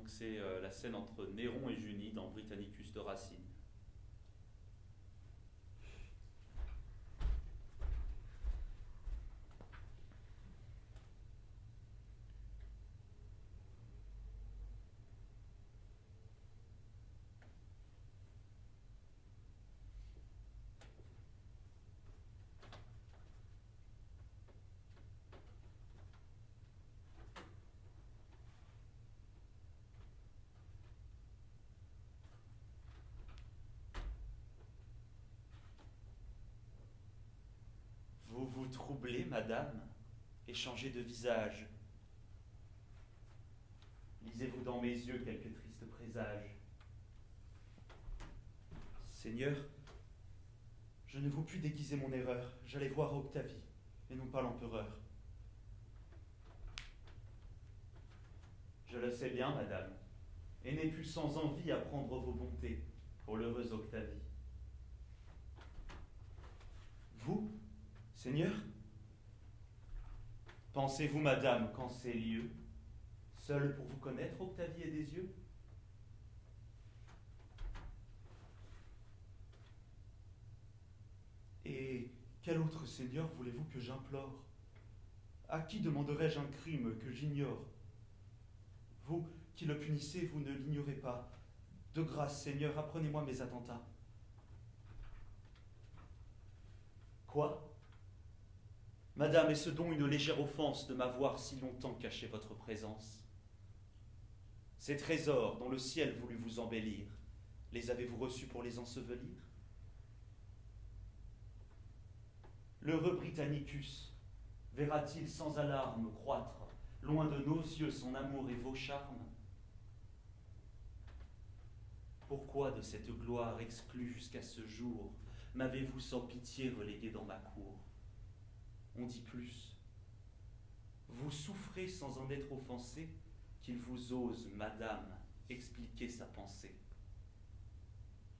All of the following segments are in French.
Donc c'est la scène entre Néron et Junie dans Britannicus de Racine. Vous vous troublez, madame, et changez de visage. Lisez-vous dans mes yeux quelques tristes présages. Seigneur, je ne vous puis déguiser mon erreur. J'allais voir Octavie, et non pas l'empereur. Je le sais bien, madame, et n'ai plus sans envie à prendre vos bontés pour l'heureuse Octavie. Vous, Seigneur, pensez-vous, madame, qu'en ces lieux, seul pour vous connaître, Octavie et des yeux? Et quel autre Seigneur voulez-vous que j'implore? À qui demanderai-je un crime que j'ignore? Vous qui le punissez, vous ne l'ignorez pas. De grâce, Seigneur, apprenez-moi mes attentats. Quoi? Madame, est-ce donc une légère offense de m'avoir si longtemps caché votre présence? Ces trésors dont le ciel voulut vous embellir, les avez-vous reçus pour les ensevelir? L'heureux Britannicus verra-t-il sans alarme croître, loin de nos yeux, son amour et vos charmes? Pourquoi de cette gloire exclue jusqu'à ce jour m'avez-vous sans pitié relégué dans ma cour? On dit plus. Vous souffrez sans en être offensé, qu'il vous ose, madame, expliquer sa pensée.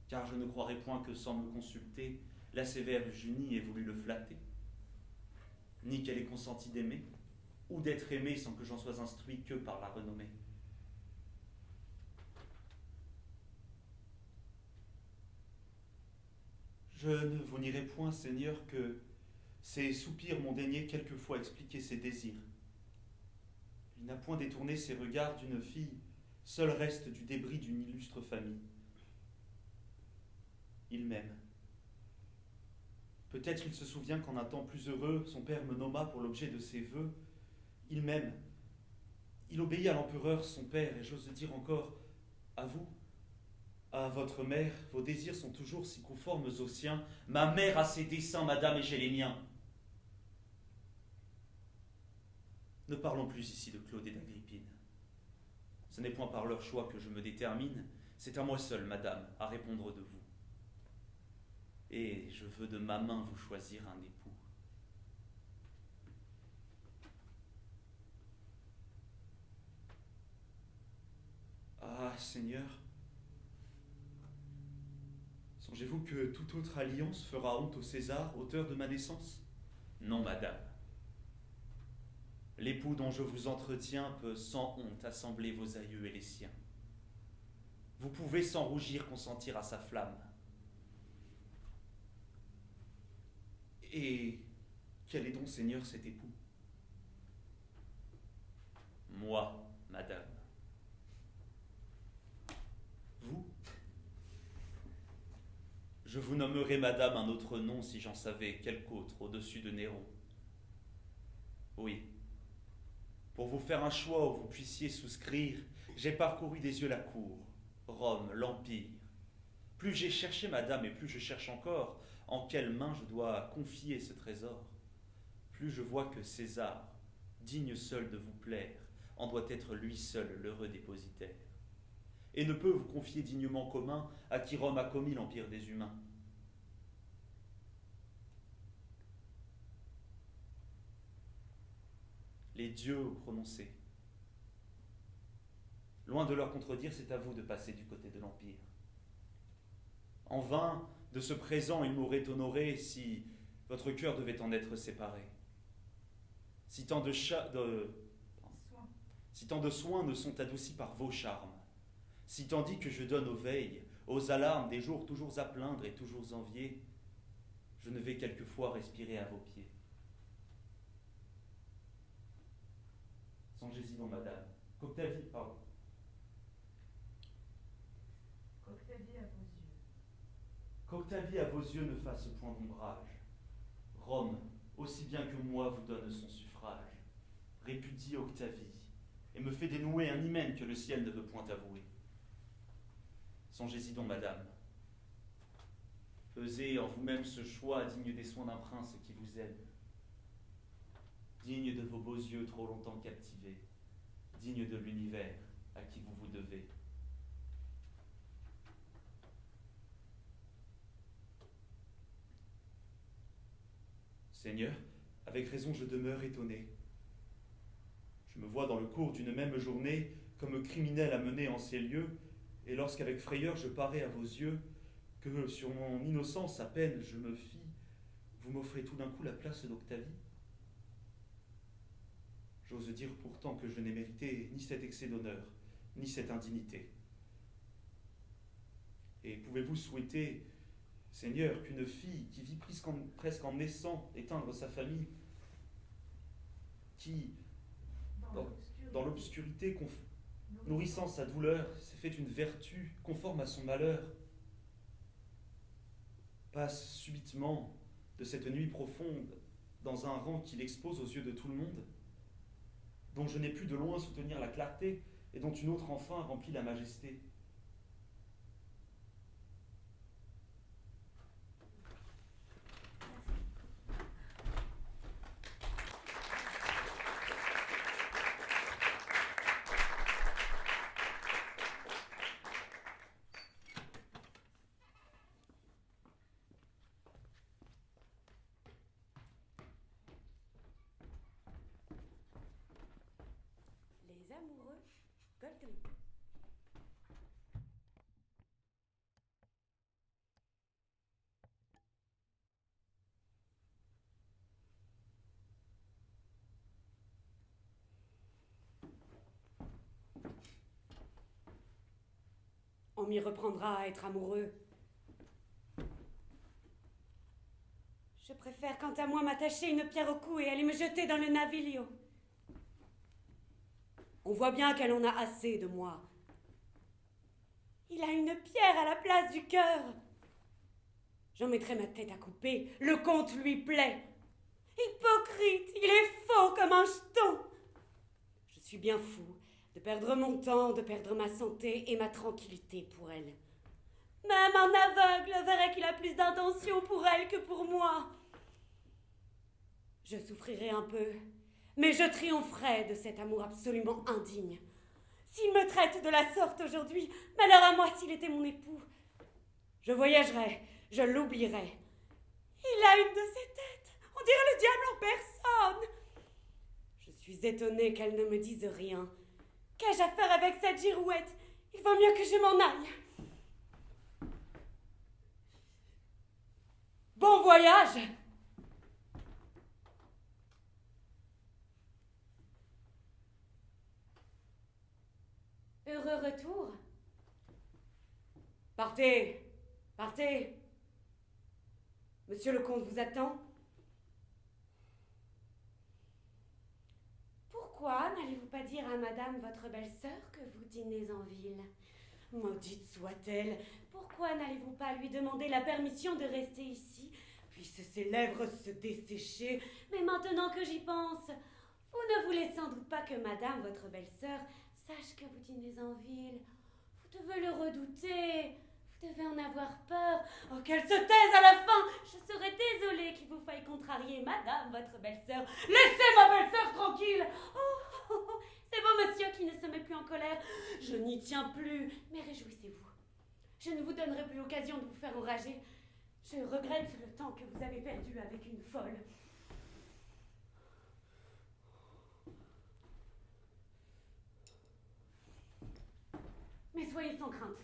Car je ne croirais point que sans me consulter, la sévère Junie ait voulu le flatter, ni qu'elle ait consenti d'aimer, ou d'être aimée sans que j'en sois instruit que par la renommée. Je ne vous nierai point, Seigneur, que ces soupirs m'ont daigné quelquefois expliquer ses désirs. Il n'a point détourné ses regards d'une fille, seul reste du débris d'une illustre famille. Il m'aime. Peut-être il se souvient qu'en un temps plus heureux, son père me nomma pour l'objet de ses vœux. Il m'aime. Il obéit à l'empereur, son père, et j'ose dire encore à vous, à votre mère. Vos désirs sont toujours si conformes aux siens. Ma mère a ses desseins, madame, et j'ai les miens. Ne parlons plus ici de Claude et d'Agrippine. Ce n'est point par leur choix que je me détermine, c'est à moi seul, madame, à répondre de vous. Et je veux de ma main vous choisir un époux. Ah, Seigneur, songez-vous que toute autre alliance fera honte au César, auteur de ma naissance? Non, madame. L'époux dont je vous entretiens peut sans honte assembler vos aïeux et les siens. Vous pouvez sans rougir consentir à sa flamme. Et quel est donc, Seigneur, cet époux? Moi, madame. Vous? Je vous nommerai, madame, un autre nom si j'en savais quelque autre au-dessus de Néron. Oui. Pour vous faire un choix où vous puissiez souscrire, j'ai parcouru des yeux la cour, Rome, l'Empire. Plus j'ai cherché, madame, et plus je cherche encore en quelles mains je dois confier ce trésor, plus je vois que César, digne seul de vous plaire, en doit être lui seul l'heureux dépositaire, et ne peut vous confier dignement commun à qui Rome a commis l'empire des humains. Les dieux ont prononcé. Loin de leur contredire, c'est à vous de passer du côté de l'Empire. En vain, de ce présent, il m'aurait honoré si votre cœur devait en être séparé. Si tant de si tant de soins ne sont adoucis par vos charmes, si tandis que je donne aux veilles, aux alarmes des jours toujours à plaindre et toujours enviés, je ne vais quelquefois respirer à vos pieds. Songez-y donc, madame, qu'Octavie à vos yeux ne fasse point d'ombrage. Rome, aussi bien que moi, vous donne son suffrage. Répudie Octavie, et me fait dénouer un hymen que le ciel ne veut point avouer. Songez-y donc, madame. Faisez en vous-même ce choix digne des soins d'un prince qui vous aime. Digne de vos beaux yeux trop longtemps captivés. Digne de l'univers à qui vous vous devez. Seigneur, avec raison je demeure étonné. Je me vois dans le cours d'une même journée comme criminel amené en ces lieux, et lorsqu'avec frayeur je parais à vos yeux, que sur mon innocence à peine je me fie, vous m'offrez tout d'un coup la place d'Octavie. J'ose dire pourtant que je n'ai mérité ni cet excès d'honneur, ni cette indignité. Et pouvez-vous souhaiter, Seigneur, qu'une fille qui vit presque en naissant éteindre sa famille, qui, dans l'obscurité, nourrissant sa douleur, s'est fait une vertu conforme à son malheur, passe subitement de cette nuit profonde dans un rang qui l'expose aux yeux de tout le monde, dont je n'ai pu de loin soutenir la clarté et dont une autre enfin remplit la majesté. Les amoureux Goldwyn. On m'y reprendra à être amoureux. Je préfère quant à moi m'attacher une pierre au cou et aller me jeter dans le Naviglio. On voit bien qu'elle en a assez de moi. Il a une pierre à la place du cœur. J'en mettrai ma tête à couper. Le comte lui plaît. Hypocrite, il est faux comme un jeton. Je suis bien fou de perdre mon temps, de perdre ma santé et ma tranquillité pour elle. Même un aveugle verrait qu'il a plus d'intention pour elle que pour moi. Je souffrirai un peu, mais je triompherai de cet amour absolument indigne. S'il me traite de la sorte aujourd'hui, malheur à moi s'il était mon époux. Je voyagerai, je l'oublierai. Il a une de ces têtes, on dirait le diable en personne. Je suis étonnée qu'elle ne me dise rien. Qu'ai-je à faire avec cette girouette? Il vaut mieux que je m'en aille. Bon voyage! Heureux retour. Partez, partez. Monsieur le comte vous attend. Pourquoi n'allez-vous pas dire à madame votre belle-sœur que vous dînez en ville? Maudite soit-elle, pourquoi n'allez-vous pas lui demander la permission de rester ici? Puissent ses lèvres se dessécher. Mais maintenant que j'y pense, vous ne voulez sans doute pas que madame votre belle-sœur sache que vous dînez en ville. Vous devez le redouter. Vous devez en avoir peur. Oh, qu'elle se taise à la fin. Je serais désolée qu'il vous faille contrarier madame, votre belle-sœur. Laissez ma belle-sœur tranquille. Oh, c'est beau monsieur qui ne se met plus en colère. Je n'y tiens plus. Mais réjouissez-vous. Je ne vous donnerai plus l'occasion de vous faire enrager. Je regrette le temps que vous avez perdu avec une folle. Mais soyez sans crainte.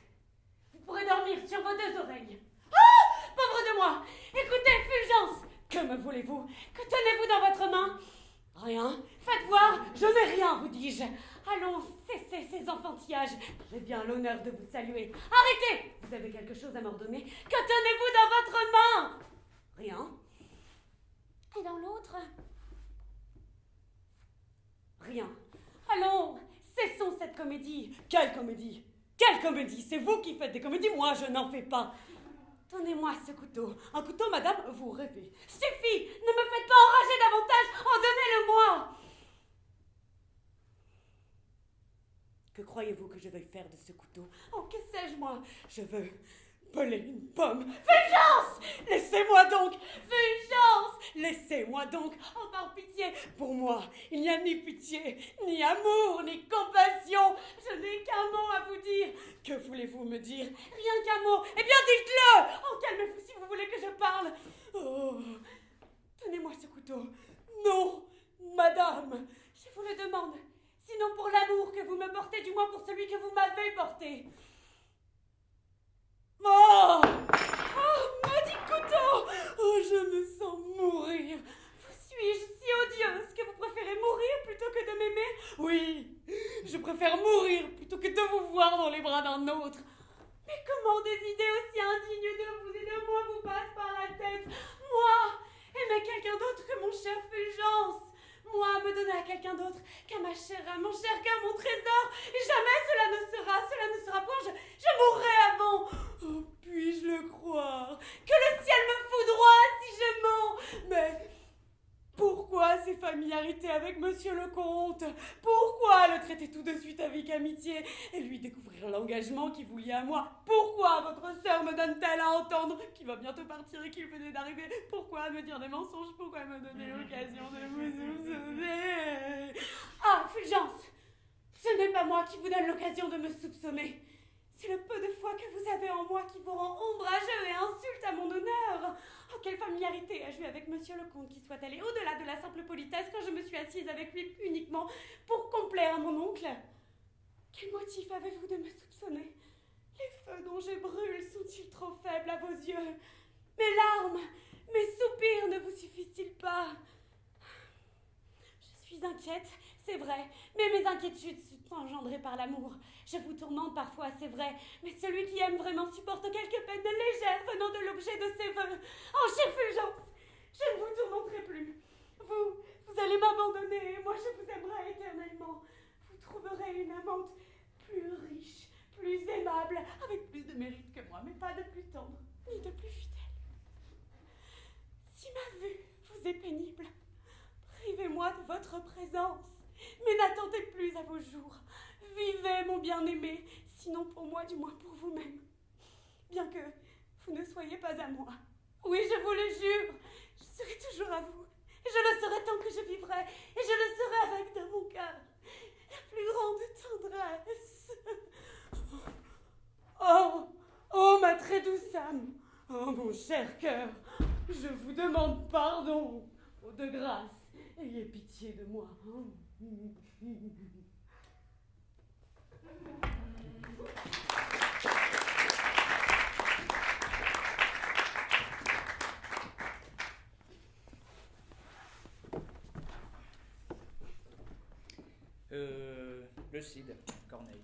Vous pourrez dormir sur vos deux oreilles. Ah! Pauvre de moi! Écoutez, Fulgence! Que me voulez-vous? Que tenez-vous dans votre main? Rien. Faites voir, je n'ai rien, vous dis-je. allons, cessez ces enfantillages. J'ai bien l'honneur de vous saluer. Arrêtez! Vous avez quelque chose à m'ordonner? Que tenez-vous dans votre main? Rien. Et dans l'autre? Rien. Allons, cessons cette comédie. Quelle comédie? Quelle comédie? C'est vous qui faites des comédies, moi je n'en fais pas. Donnez-moi ce couteau. Un couteau, madame, vous rêvez. Suffit! Ne me faites pas enrager davantage! En donnez-le-moi! Que croyez-vous que je veuille faire de ce couteau? Oh, que sais-je, moi? Je veux peler une pomme. Vengeance! Laissez-moi donc! Vengeance! Laissez-moi donc! Oh, par pitié! Pour moi, il n'y a ni pitié, ni amour, ni compassion. Je n'ai qu'un mot à vous dire. Que voulez-vous me dire? Rien qu'un mot. Eh bien, dites-le! Oh, calmez-vous si vous voulez que je parle. Oh, donnez-moi ce couteau. Non, madame, je vous le demande. Sinon pour l'amour que vous me portez, du moins pour celui que vous m'avez porté. Oh! Oh, maudit couteau! Oh, je me sens mourir. Vous suis-je si odieuse que vous préférez mourir plutôt que de m'aimer? Oui, je préfère mourir plutôt que de vous voir dans les bras d'un autre. Mais comment des idées aussi indignes de vous et de moi vous passent par la tête? Moi, aimer quelqu'un d'autre que mon cher Fulgence. Moi, me donner à quelqu'un d'autre qu'à ma chère âme, mon cher cœur, mon trésor. Et jamais cela ne sera point. Je mourrai avant. Oh, puis-je le croire? Que le ciel me foudroie si je mens. Mais pourquoi ces familiarités avec monsieur le comte? Pourquoi le traiter tout de suite avec amitié et lui découvrir l'engagement qui vous lie à moi? Pourquoi votre sœur me donne-t-elle à entendre qu'il va bientôt partir et qu'il venait d'arriver? Pourquoi me dire des mensonges? Pourquoi me donner l'occasion de vous soupçonner? Ah, Fulgence, ce n'est pas moi qui vous donne l'occasion de me soupçonner. C'est le peu de foi que vous avez en moi qui vous rend ombrageux et insulte à mon honneur. Oh, quelle familiarité ai-je eue avec monsieur le comte qui soit allé au-delà de la simple politesse quand je me suis assise avec lui uniquement pour complaire à mon oncle. Quel motif avez-vous de me soupçonner? Les feux dont je brûle sont-ils trop faibles à vos yeux? Mes larmes, mes soupirs ne vous suffisent-ils pas? Je suis inquiète, c'est vrai, mais mes inquiétudes sont engendrées par l'amour. Je vous tourmente parfois, c'est vrai, mais celui qui aime vraiment supporte quelques peines légères venant de l'objet de ses vœux. Oh, chère Fulgence, je ne vous tourmenterai plus. Vous allez m'abandonner, et moi je vous aimerai éternellement. Vous trouverez une amante plus riche, plus aimable, avec plus de mérite que moi, mais pas de plus tendre, ni de plus fidèle. Si ma vue vous est pénible, privez-moi de votre présence, mais n'attendez plus à vos jours. Vivez, mon bien-aimé, sinon pour moi, du moins pour vous-même. Bien que vous ne soyez pas à moi. Oui, je vous le jure, je serai toujours à vous. Et je le serai tant que je vivrai, et je le serai avec dans mon cœur la plus grande tendresse. Oh, oh, ma très douce âme, oh, mon cher cœur, je vous demande pardon. Oh, de grâce, ayez pitié de moi. Le Cid, Corneille.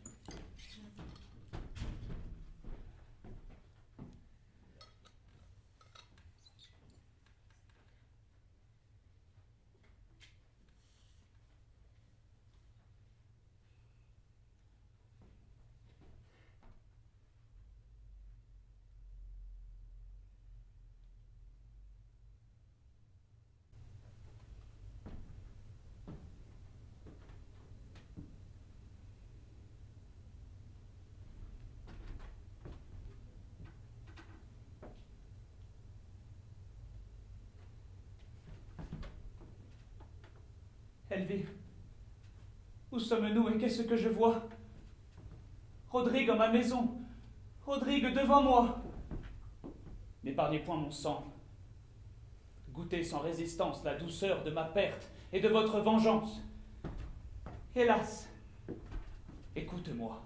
Elvire, où sommes-nous et qu'est-ce que je vois? Rodrigue en ma maison, Rodrigue devant moi. N'épargnez point mon sang. Goûtez sans résistance la douceur de ma perte et de votre vengeance. Hélas, écoute-moi,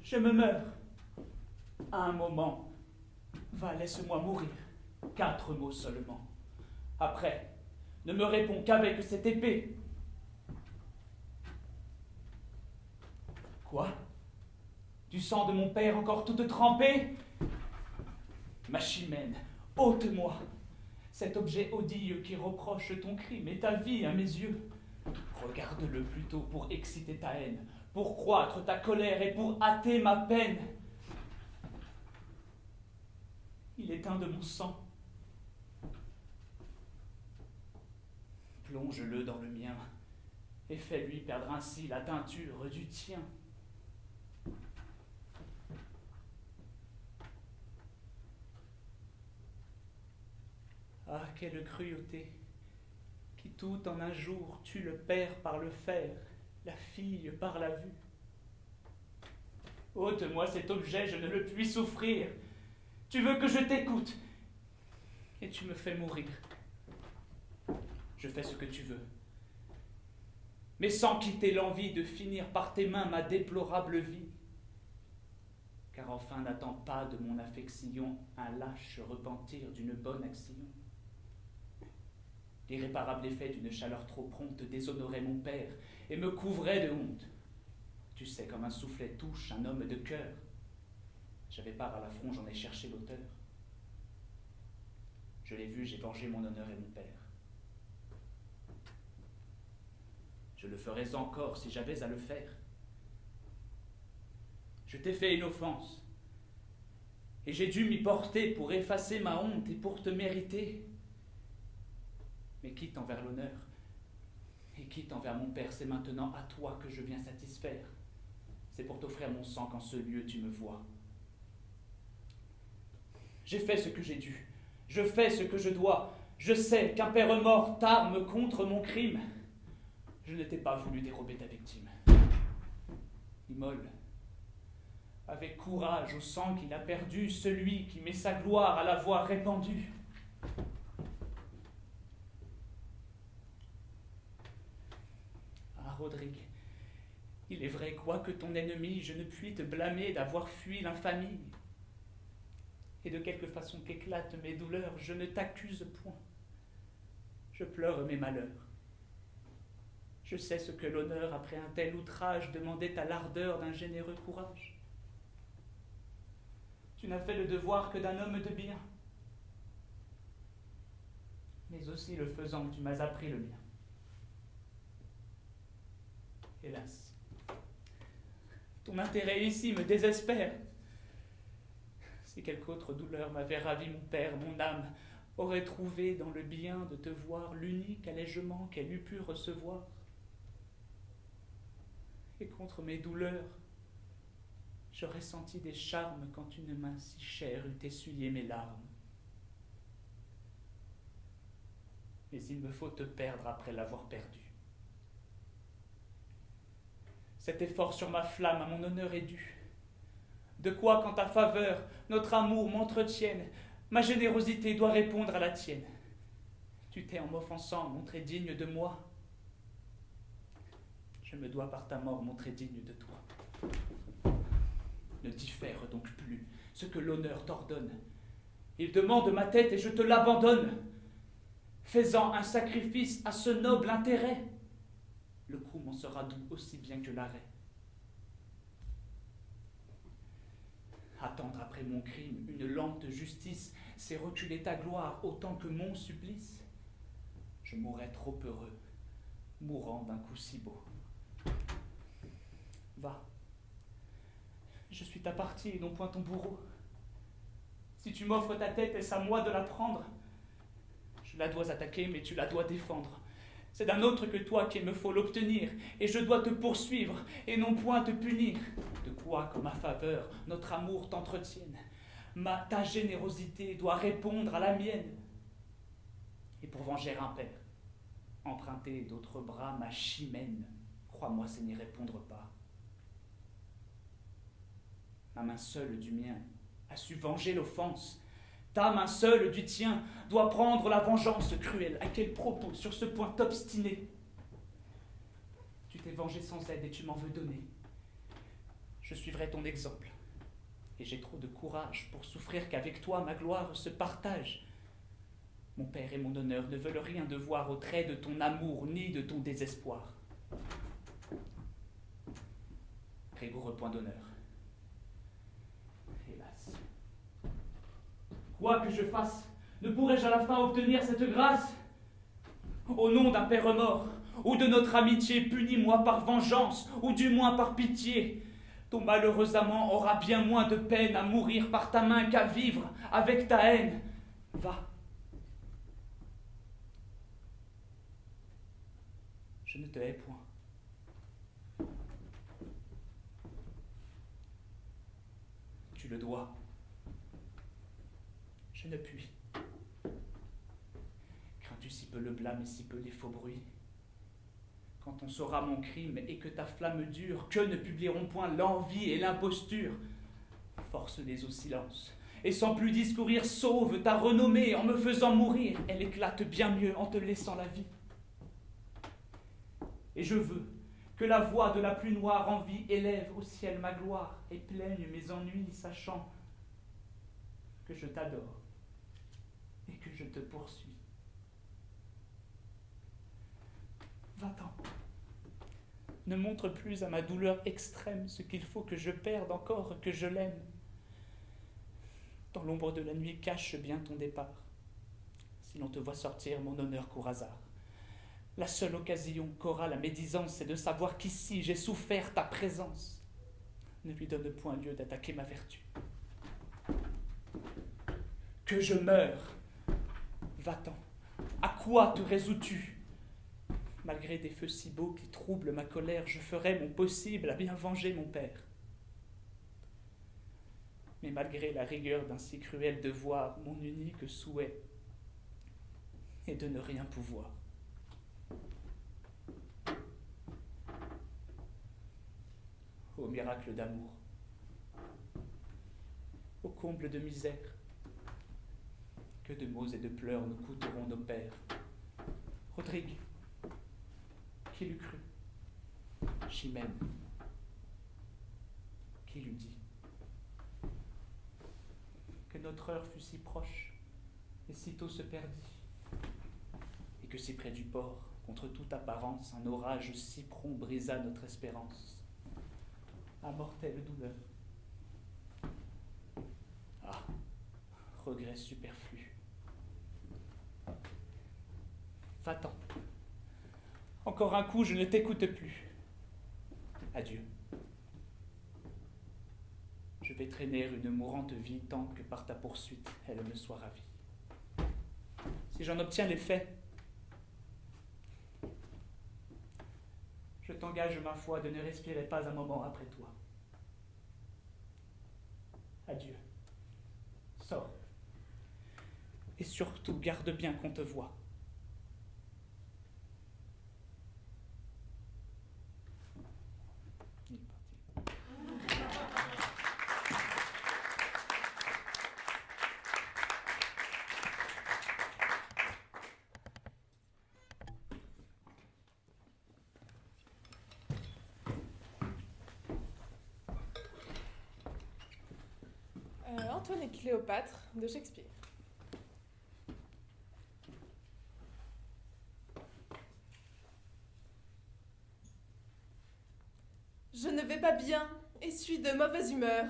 je me meurs. Un moment, va, laisse-moi mourir. 4 mots seulement. Après, ne me réponds qu'avec cette épée. Quoi? Du sang de mon père encore toute trempée? Ma Chimène, ôte-moi cet objet odieux qui reproche ton crime et ta vie à mes yeux. Regarde-le plutôt pour exciter ta haine, pour croître ta colère et pour hâter ma peine. Il est un de mon sang. Plonge-le dans le mien et fais-lui perdre ainsi la teinture du tien. Ah, quelle cruauté, qui tout en un jour tue le père par le faire, la fille par la vue. Ôte-moi cet objet, je ne le puis souffrir. Tu veux que je t'écoute, et tu me fais mourir. Je fais ce que tu veux, mais sans quitter l'envie de finir par tes mains ma déplorable vie. Car enfin n'attends pas de mon affection un lâche repentir d'une bonne action. L'irréparable effet d'une chaleur trop prompte déshonorait mon père et me couvrait de honte. Tu sais, comme un soufflet touche un homme de cœur. J'avais part à l'affront, j'en ai cherché l'auteur. Je l'ai vu, j'ai vengé mon honneur et mon père. Je le ferais encore si j'avais à le faire. Je t'ai fait une offense, et j'ai dû m'y porter pour effacer ma honte et pour te mériter. Mais quitte envers l'honneur, et quitte envers mon père, c'est maintenant à toi que je viens satisfaire. C'est pour t'offrir mon sang qu'en ce lieu tu me vois. J'ai fait ce que j'ai dû, je fais ce que je dois. Je sais qu'un père mort t'arme contre mon crime. Je ne t'ai pas voulu dérober ta victime. Immole, avec courage au sang qu'il a perdu, celui qui met sa gloire à l'avoir répandue. Ah, Rodrigue, il est vrai, quoique ton ennemi, je ne puis te blâmer d'avoir fui l'infamie. Et de quelque façon qu'éclatent mes douleurs, je ne t'accuse point. Je pleure mes malheurs. Je sais ce que l'honneur, après un tel outrage, demandait à l'ardeur d'un généreux courage. Tu n'as fait le devoir que d'un homme de bien. Mais aussi le faisant, tu m'as appris le mien. Hélas, ton intérêt ici me désespère. Si quelque autre douleur m'avait ravi mon père, mon âme aurait trouvé dans le bien de te voir l'unique allègement qu'elle eût pu recevoir. Et contre mes douleurs, j'aurais senti des charmes quand une main si chère eût essuyé mes larmes. Mais il me faut te perdre après l'avoir perdu. Cet effort sur ma flamme à mon honneur est dû. De quoi qu'en ta faveur notre amour m'entretienne, ma générosité doit répondre à la tienne. Tu t'es en m'offensant montré digne de moi. Je me dois par ta mort montrer digne de toi. Ne diffère donc plus ce que l'honneur t'ordonne. Il demande ma tête et je te l'abandonne, faisant un sacrifice à ce noble intérêt. Le coup m'en sera doux aussi bien que l'arrêt. Attendre après mon crime une lente justice, c'est reculer ta gloire autant que mon supplice. Je mourrais trop heureux, mourant d'un coup si beau. Va, je suis ta partie et non point ton bourreau. Si tu m'offres ta tête, est-ce à moi de la prendre? Je la dois attaquer, mais tu la dois défendre. C'est d'un autre que toi qu'il me faut l'obtenir, et je dois te poursuivre, et non point te punir. De quoi qu'en ma faveur, notre amour t'entretienne. Ta générosité doit répondre à la mienne. Et pour venger un père, emprunter d'autres bras ma Chimène, crois-moi, c'est n'y répondre pas. Ma main seule du mien a su venger l'offense. Ta main seule du tien doit prendre la vengeance cruelle. À quel propos sur ce point t'obstiner? Tu t'es vengé sans aide et tu m'en veux donner. Je suivrai ton exemple. Et j'ai trop de courage pour souffrir qu'avec toi ma gloire se partage. Mon père et mon honneur ne veulent rien devoir au trait de ton amour ni de ton désespoir. Rigoureux point d'honneur. Hélas. Quoi que je fasse, ne pourrais-je à la fin obtenir cette grâce? Au nom d'un père mort, ou de notre amitié, punis-moi par vengeance, ou du moins par pitié. Ton malheureux amant aura bien moins de peine à mourir par ta main qu'à vivre avec ta haine. Va. Je ne te hais point. Tu le dois. Je ne puis. Crains-tu si peu le blâme et si peu les faux bruits? Quand on saura mon crime et que ta flamme dure, que ne publieront point l'envie et l'imposture? Force-les au silence, et sans plus discourir, sauve ta renommée en me faisant mourir. Elle éclate bien mieux en te laissant la vie. Et je veux que la voix de la plus noire envie élève au ciel ma gloire et plaigne mes ennuis, sachant que je t'adore et que je te poursuis. Va-t'en. Ne montre plus à ma douleur extrême ce qu'il faut que je perde encore, que je l'aime. Dans l'ombre de la nuit, cache bien ton départ. Si l'on te voit sortir, mon honneur court hasard. La seule occasion qu'aura la médisance, c'est de savoir qu'ici j'ai souffert ta présence. Ne lui donne point lieu d'attaquer ma vertu. Que je meure. Va-t'en. À quoi te résous-tu? Malgré des feux si beaux qui troublent ma colère, je ferai mon possible à bien venger mon père. Mais malgré la rigueur d'un si cruel devoir, mon unique souhait est de ne rien pouvoir. Ô miracle d'amour, ô comble de misère, que de maux et de pleurs nous coûteront nos pères. Rodrigue, qui l'eût cru? Chimène, qui l'eût dit? Que notre heure fut si proche et si tôt se perdit, et que si près du port, contre toute apparence, un orage si prompt brisa notre espérance. À mortelle douleur. Ah, regret superflu. Va-t'en. Encore un coup, je ne t'écoute plus. Adieu. Je vais traîner une mourante vie tant que par ta poursuite, elle me soit ravie. Si j'en obtiens l'effet, je t'engage ma foi de ne respirer pas un moment après toi. Adieu. Sors. Et surtout, garde bien qu'on te voie. Il est parti. Antoine et Cléopâtre de Shakespeare. Je ne vais pas bien et suis de mauvaise humeur.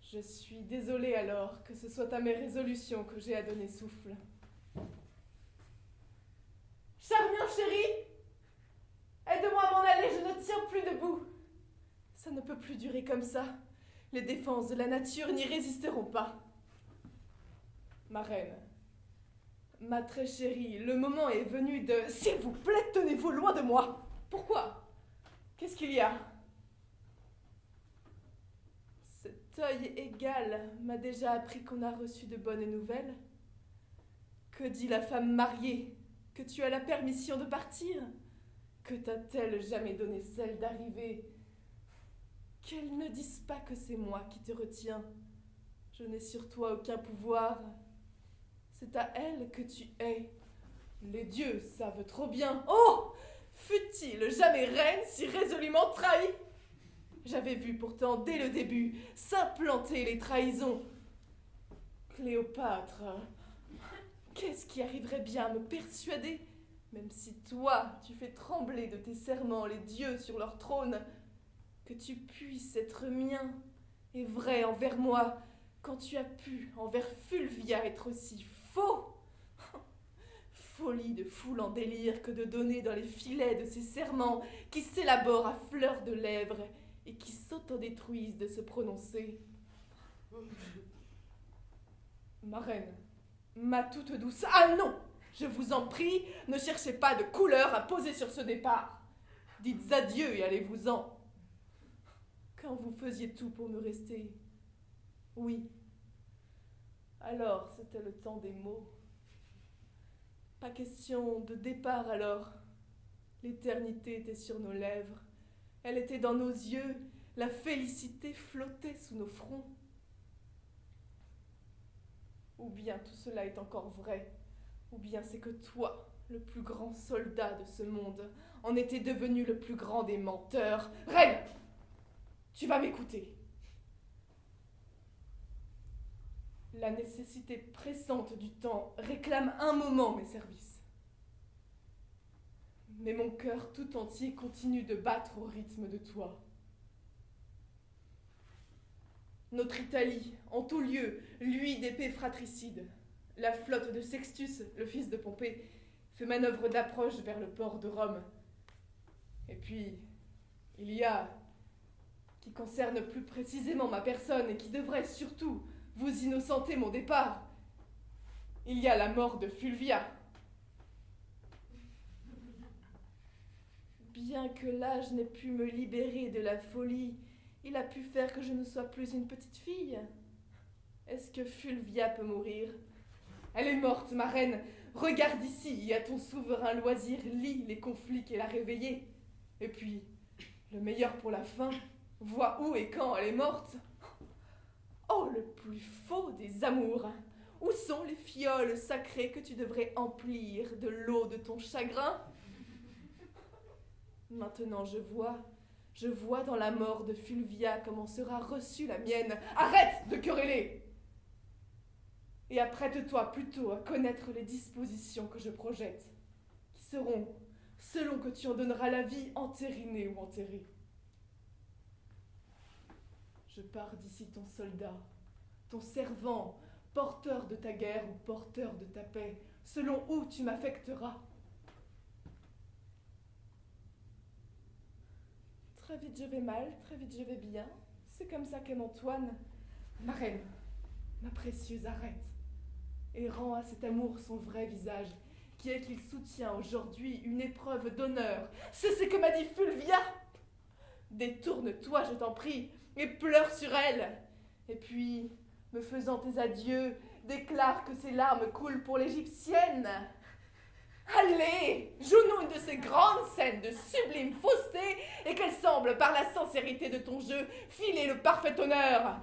Je suis désolée alors que ce soit à mes résolutions que j'ai à donner souffle. Charmian chéri, aide-moi à m'en aller, je ne tiens plus debout. Ça ne peut plus durer comme ça. Les défenses de la nature n'y résisteront pas. Ma reine, ma très chérie, le moment est venu de... S'il vous plaît, tenez-vous loin de moi. Pourquoi? Qu'est-ce qu'il y a? Cet œil égal m'a déjà appris qu'on a reçu de bonnes nouvelles. Que dit la femme mariée? Que tu as la permission de partir? Que t'a-t-elle jamais donné celle d'arriver? Qu'elle ne dise pas que c'est moi qui te retiens. Je n'ai sur toi aucun pouvoir. C'est à elle que tu hais. Les dieux savent trop bien. Oh! Fut-il jamais reine si résolument trahie? J'avais vu pourtant dès le début s'implanter les trahisons. Cléopâtre, qu'est-ce qui arriverait bien à me persuader Même si toi, tu fais trembler de tes serments les dieux sur leur trône, que tu puisses être mien et vrai envers moi, quand tu as pu envers Fulvia être aussi faux. Folie de foule en délire que de donner dans les filets de ces serments qui s'élaborent à fleur de lèvres et qui s'autodétruisent de se prononcer. Ma reine, ma toute douce, ah non! Je vous en prie, ne cherchez pas de couleur à poser sur ce départ. Dites adieu et allez-vous-en. Quand vous faisiez tout pour me rester, oui. Alors, c'était le temps des mots. Pas question de départ alors. L'éternité était sur nos lèvres. Elle était dans nos yeux. La félicité flottait sous nos fronts. Ou bien tout cela est encore vrai, ou bien c'est que toi, le plus grand soldat de ce monde, en étais devenu le plus grand des menteurs. Reine, tu vas m'écouter. La nécessité pressante du temps réclame un moment mes services. Mais mon cœur tout entier continue de battre au rythme de toi. Notre Italie, en tout lieu, luit d'épées fratricides. La flotte de Sextus, le fils de Pompée, fait manœuvre d'approche vers le port de Rome. Et puis, il y a, qui concerne plus précisément ma personne et qui devrait surtout vous innocenter mon départ, il y a la mort de Fulvia. Bien que l'âge n'ait pu me libérer de la folie, il a pu faire que je ne sois plus une petite fille. Est-ce que Fulvia peut mourir? Elle est morte, ma reine. Regarde ici, et à ton souverain loisir, lis les conflits qu'elle a réveillés. Et puis, le meilleur pour la fin, vois où et quand elle est morte. Oh, le plus faux des amours! Où sont les fioles sacrées que tu devrais emplir de l'eau de ton chagrin? Maintenant je vois dans la mort de Fulvia comment sera reçue la mienne. Arrête de quereller! Et apprête-toi plutôt à connaître les dispositions que je projette, qui seront, selon que tu en donneras la vie, entérinées ou enterrées. Je pars d'ici ton soldat, ton servant, porteur de ta guerre ou porteur de ta paix, selon où tu m'affecteras. Très vite je vais mal, très vite je vais bien. C'est comme ça qu'aime Antoine. Ma reine, ma précieuse, arrête. Et rends à cet amour son vrai visage, qui est qu'il soutient aujourd'hui une épreuve d'honneur. C'est ce que m'a dit Fulvia. Détourne-toi, je t'en prie, et pleure sur elle. Et puis, me faisant tes adieux, déclare que ses larmes coulent pour l'Égyptienne. Allez, joue-nous une de ces grandes scènes de sublime fausseté et qu'elle semble, par la sincérité de ton jeu, filer le parfait honneur.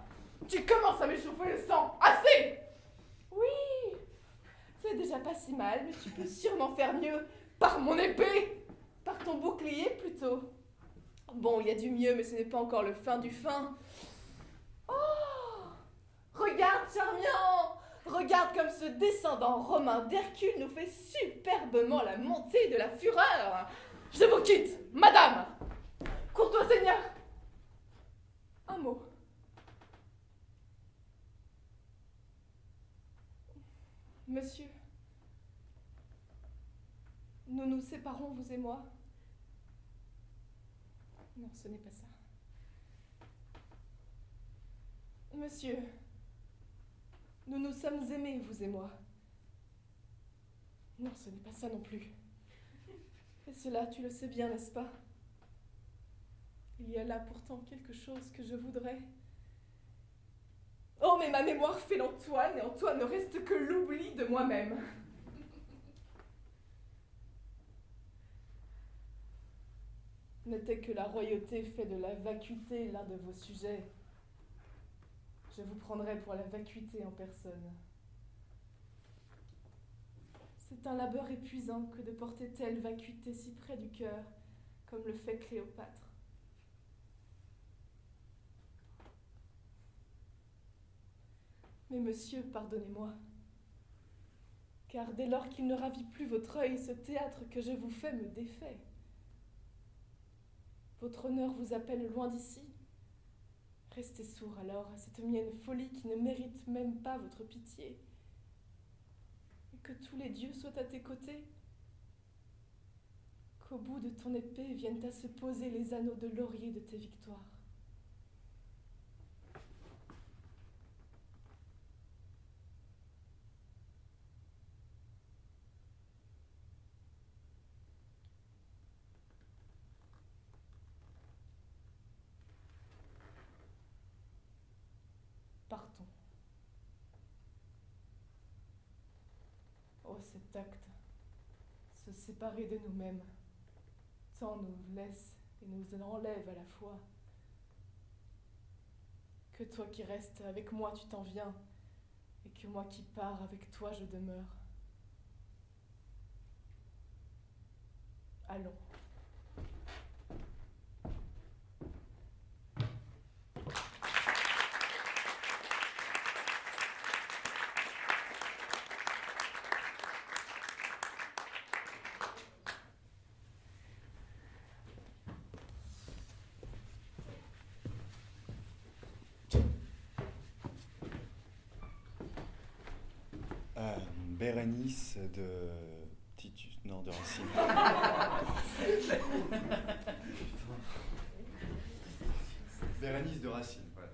Tu commences à m'échauffer le sang. Assez! Oui, c'est déjà pas si mal, mais tu peux sûrement faire mieux par mon épée, par ton bouclier plutôt. Bon, il y a du mieux, mais ce n'est pas encore le fin du fin. Oh! Regarde, Charmian! Regarde comme ce descendant romain d'Hercule nous fait superbement la montée de la fureur. Je vous quitte, madame. Courtois seigneur. Un mot. Monsieur, nous nous séparons, vous et moi. Non, ce n'est pas ça. Monsieur, nous nous sommes aimés, vous et moi. Non, ce n'est pas ça non plus. Et cela, tu le sais bien, n'est-ce pas? Il y a là pourtant quelque chose que je voudrais. Oh, mais ma mémoire fait l'Antoine, et Antoine ne reste que l'oubli de moi-même. N'était que la royauté fait de la vacuité l'un de vos sujets. Je vous prendrai pour la vacuité en personne. C'est un labeur épuisant que de porter telle vacuité si près du cœur, comme le fait Cléopâtre. Mais monsieur, pardonnez-moi. car dès lors qu'il ne ravit plus votre œil, ce théâtre que je vous fais me défait. Votre honneur vous appelle loin d'ici. Restez sourd alors à cette mienne folie qui ne mérite même pas votre pitié. Et que tous les dieux soient à tes côtés. Qu'au bout de ton épée viennent à se poser les anneaux de laurier de tes victoires. Partons. Oh, cet acte, se séparer de nous-mêmes, tant nous laisse et nous enlève à la fois. Que toi qui restes avec moi, tu t'en viens, et que moi qui pars avec toi, je demeure. Allons. Bérénice de Titus, non, de Racine. Bérénice de Racine, voilà.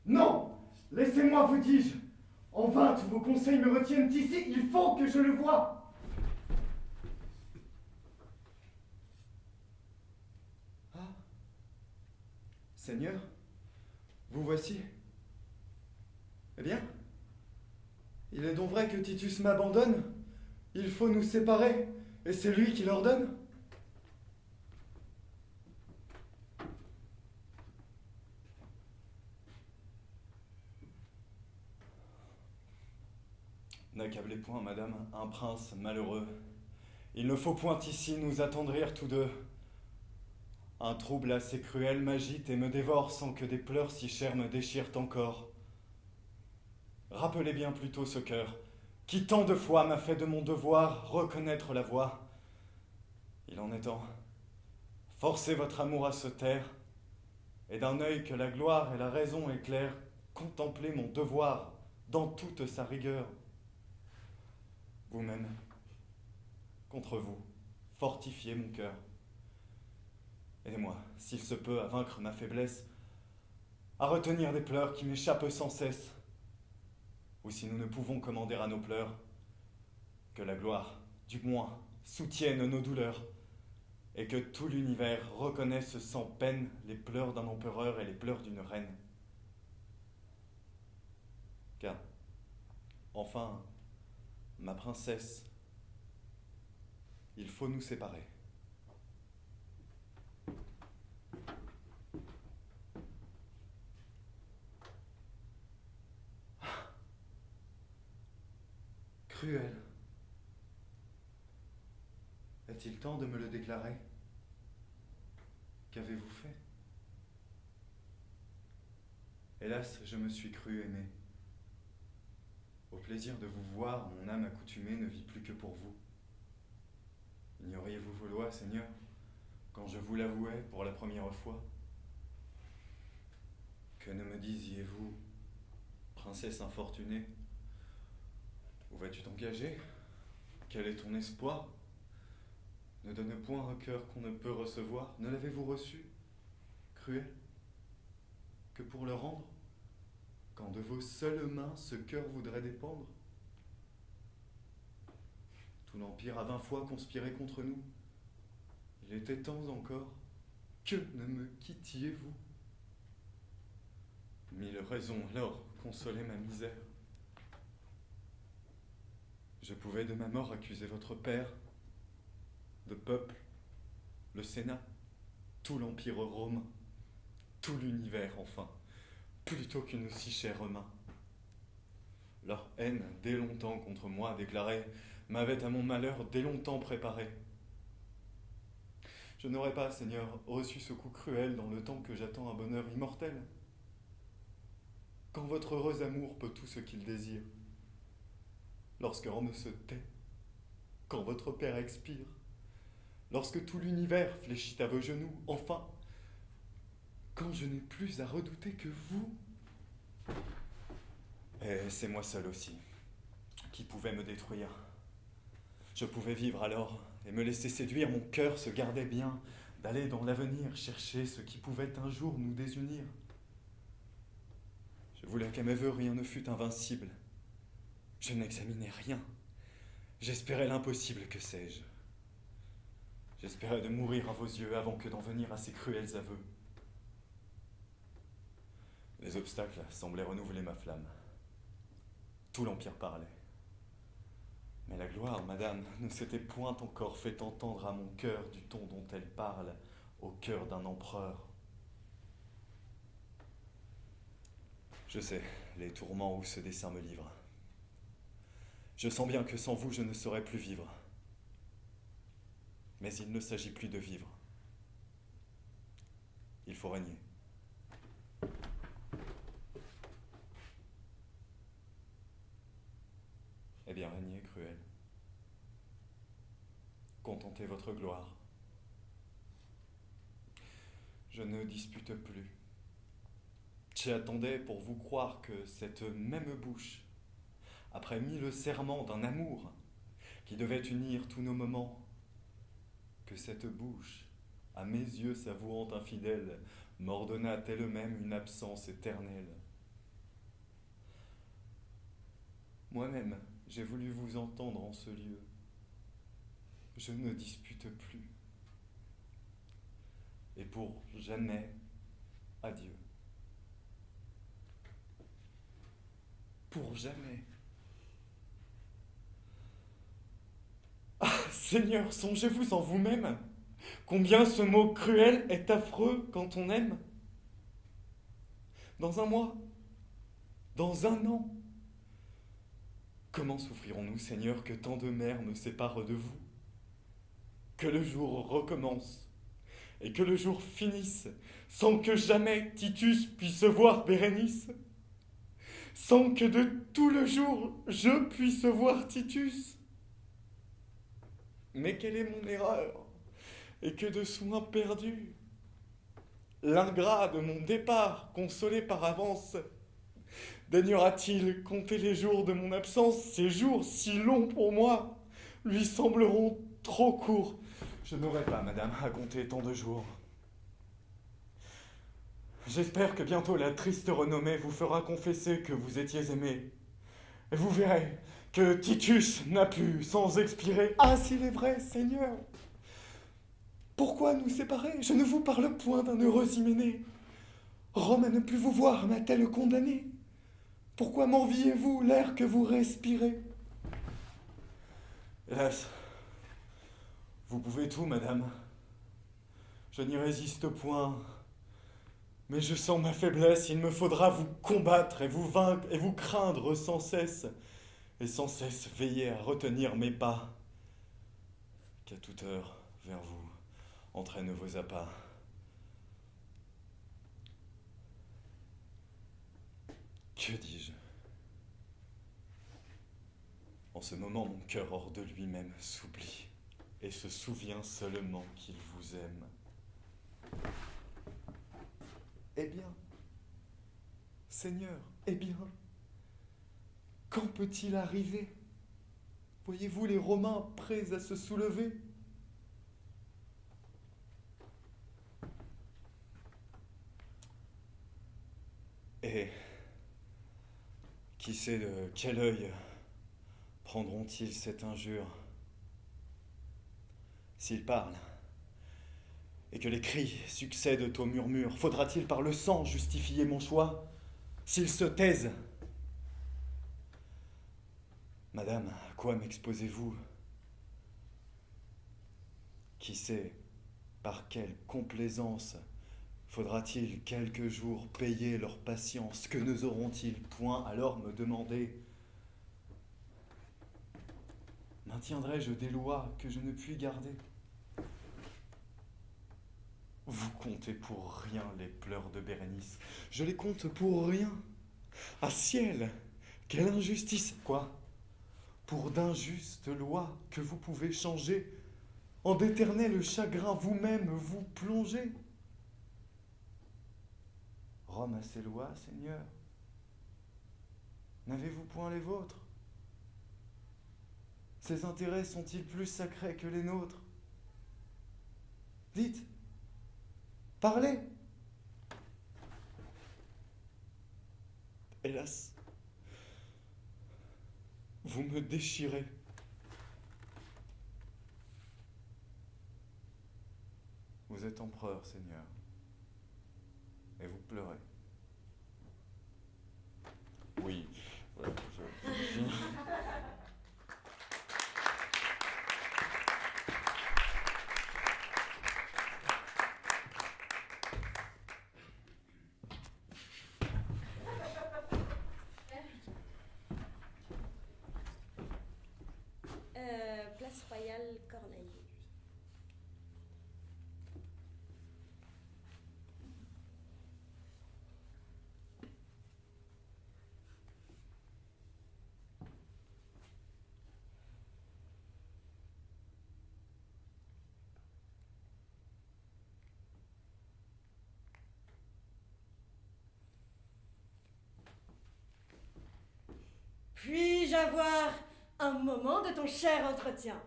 Non! Laissez-moi, vous dis-je! En vain, tous vos conseils me retiennent ici, il faut que je le voie! Seigneur, vous voici. Eh bien, il est donc vrai que Titus m'abandonne. Il faut nous séparer, et c'est lui qui l'ordonne. N'accablez point, madame, un prince malheureux. Il ne faut point ici nous attendrir tous deux. Un trouble assez cruel m'agite et me dévore sans que des pleurs si chers me déchirent encore. Rappelez bien plutôt ce cœur, qui tant de fois m'a fait de mon devoir reconnaître la voie. Il en est temps. Forcez votre amour à se taire, et d'un œil que la gloire et la raison éclairent, contemplez mon devoir dans toute sa rigueur. Vous-même, contre vous, fortifiez mon cœur. Aidez-moi, s'il se peut, à vaincre ma faiblesse, à retenir des pleurs qui m'échappent sans cesse. Ou si nous ne pouvons commander à nos pleurs, que la gloire, du moins, soutienne nos douleurs, et que tout l'univers reconnaisse sans peine les pleurs d'un empereur et les pleurs d'une reine. Car, enfin, ma princesse, il faut nous séparer. Cruel. Est-il temps de me le déclarer? Qu'avez-vous fait? Hélas, je me suis cru aimé. Au plaisir de vous voir, mon âme accoutumée ne vit plus que pour vous. Ignoriez-vous vos lois, Seigneur, quand je vous l'avouais pour la première fois? Que ne me disiez-vous, princesse infortunée? Où vas-tu t'engager? Quel est ton espoir? Ne donne point un cœur qu'on ne peut recevoir. Ne l'avez-vous reçu, cruel, que pour le rendre, quand de vos seules mains ce cœur voudrait dépendre? Tout l'Empire a 20 fois conspiré contre nous. Il était temps encore que ne me quittiez-vous. 1000 raisons alors consolaient ma misère. Je pouvais de ma mort accuser votre père, le peuple, le Sénat, tout l'Empire romain, tout l'univers enfin, plutôt qu'une si chère main. Leur haine, dès longtemps contre moi, déclarait m'avait à mon malheur dès longtemps préparé. Je n'aurais pas, Seigneur, reçu ce coup cruel dans le temps que j'attends un bonheur immortel. Quand votre heureux amour peut tout ce qu'il désire, lorsque Rome se tait, quand votre Père expire, lorsque tout l'univers fléchit à vos genoux, enfin, quand je n'ai plus à redouter que vous. Et c'est moi seul aussi qui pouvait me détruire. Je pouvais vivre alors et me laisser séduire, mon cœur se gardait bien d'aller dans l'avenir chercher ce qui pouvait un jour nous désunir. Je voulais qu'à mes voeux rien ne fût invincible. Je n'examinais rien. J'espérais l'impossible, que sais-je. J'espérais de mourir à vos yeux avant que d'en venir à ces cruels aveux. Les obstacles semblaient renouveler ma flamme. Tout l'Empire parlait. Mais la gloire, madame, ne s'était point encore fait entendre à mon cœur du ton dont elle parle au cœur d'un empereur. Je sais les tourments où ce dessein me livre. Je sens bien que sans vous, je ne saurais plus vivre. Mais il ne s'agit plus de vivre. Il faut régner. Eh bien, régnez, cruel. Contentez votre gloire. Je ne dispute plus. J'attendais pour vous croire que cette même bouche, après 1000 serments d'un amour qui devait unir tous nos moments, que cette bouche, à mes yeux savourant infidèle, m'ordonnât elle-même une absence éternelle. Moi-même, j'ai voulu vous entendre en ce lieu. Je ne dispute plus. Et pour jamais, adieu. Pour jamais. Ah, Seigneur, songez-vous en vous-même combien ce mot cruel est affreux quand on aime. Dans un mois, dans un an, comment souffrirons-nous, Seigneur, que tant de mers me séparent de vous? Que le jour recommence et que le jour finisse sans que jamais Titus puisse voir Bérénice, sans que de tout le jour je puisse voir Titus. Mais quelle est mon erreur, et que de soins perdus. L'ingrat de mon départ, consolé par avance, daignera-t-il compter les jours de mon absence? Ces jours si longs pour moi lui sembleront trop courts. Je n'aurai pas, madame, à compter tant de jours. J'espère que bientôt la triste renommée vous fera confesser que vous étiez aimé. Et vous verrez que Titus n'a pu sans expirer. Ah, s'il est vrai, Seigneur! Pourquoi nous séparer? Je ne vous parle point d'un heureux hyménée. Rome à ne plus vous voir m'a-t-elle condamné? Pourquoi m'enviez-vous l'air que vous respirez? Hélas, vous pouvez tout, madame. Je n'y résiste point. Mais je sens ma faiblesse, il me faudra vous combattre et vous vaincre et vous craindre sans cesse. Et sans cesse veiller à retenir mes pas. Qu'à toute heure, vers vous, entraîne vos appas. Que dis-je? En ce moment, mon cœur hors de lui-même s'oublie et se souvient seulement qu'il vous aime. Eh bien, Seigneur, eh bien, quand peut-il arriver? Voyez-vous les Romains prêts à se soulever? Et qui sait de quel œil prendront-ils cette injure? S'ils parlent, et que les cris succèdent aux murmures, faudra-t-il par le sang justifier mon choix? S'ils se taisent, madame, à quoi m'exposez-vous? Qui sait par quelle complaisance faudra-t-il quelques jours payer leur patience? Que n'oseront-ils point alors me demander? Maintiendrai-je des lois que je ne puis garder? Vous comptez pour rien les pleurs de Bérénice. Je les compte pour rien. Ah ciel, quelle injustice! Quoi? Pour d'injustes lois que vous pouvez changer, en d'éternels chagrins vous-même vous plongez. Rome a ses lois, Seigneur. N'avez-vous point les vôtres? Ses intérêts sont-ils plus sacrés que les nôtres? Dites, parlez. Hélas, vous me déchirez. Vous êtes empereur, Seigneur, et vous pleurez. Oui, voilà, je finis. Place Royale Corneille. Puis-je avoir un moment de ton cher entretien?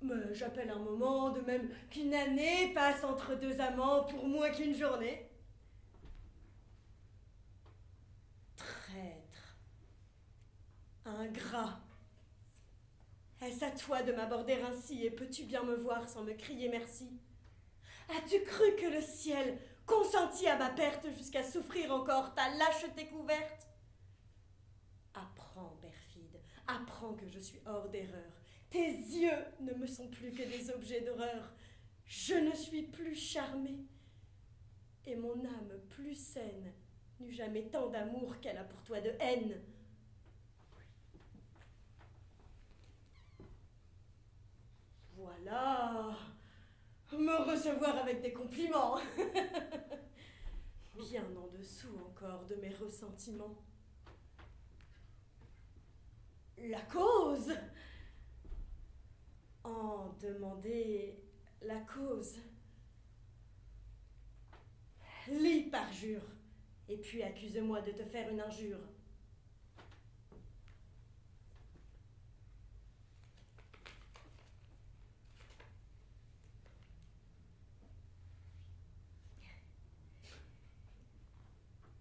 Mais j'appelle un moment de même qu'une année passe entre deux amants pour moins qu'une journée. Traître. Ingrat. Est-ce à toi de m'aborder ainsi, et peux-tu bien me voir sans me crier merci? As-tu cru que le ciel consentit à ma perte jusqu'à souffrir encore ta lâcheté couverte? Apprends, perfide, apprends que je suis hors d'erreur. Tes yeux ne me sont plus que des objets d'horreur. Je ne suis plus charmée, et mon âme plus saine n'eut jamais tant d'amour qu'elle a pour toi de haine. Voilà, me recevoir avec des compliments. Bien en dessous encore de mes ressentiments. La cause? En demander la cause. Lis parjure, et puis accuse-moi de te faire une injure.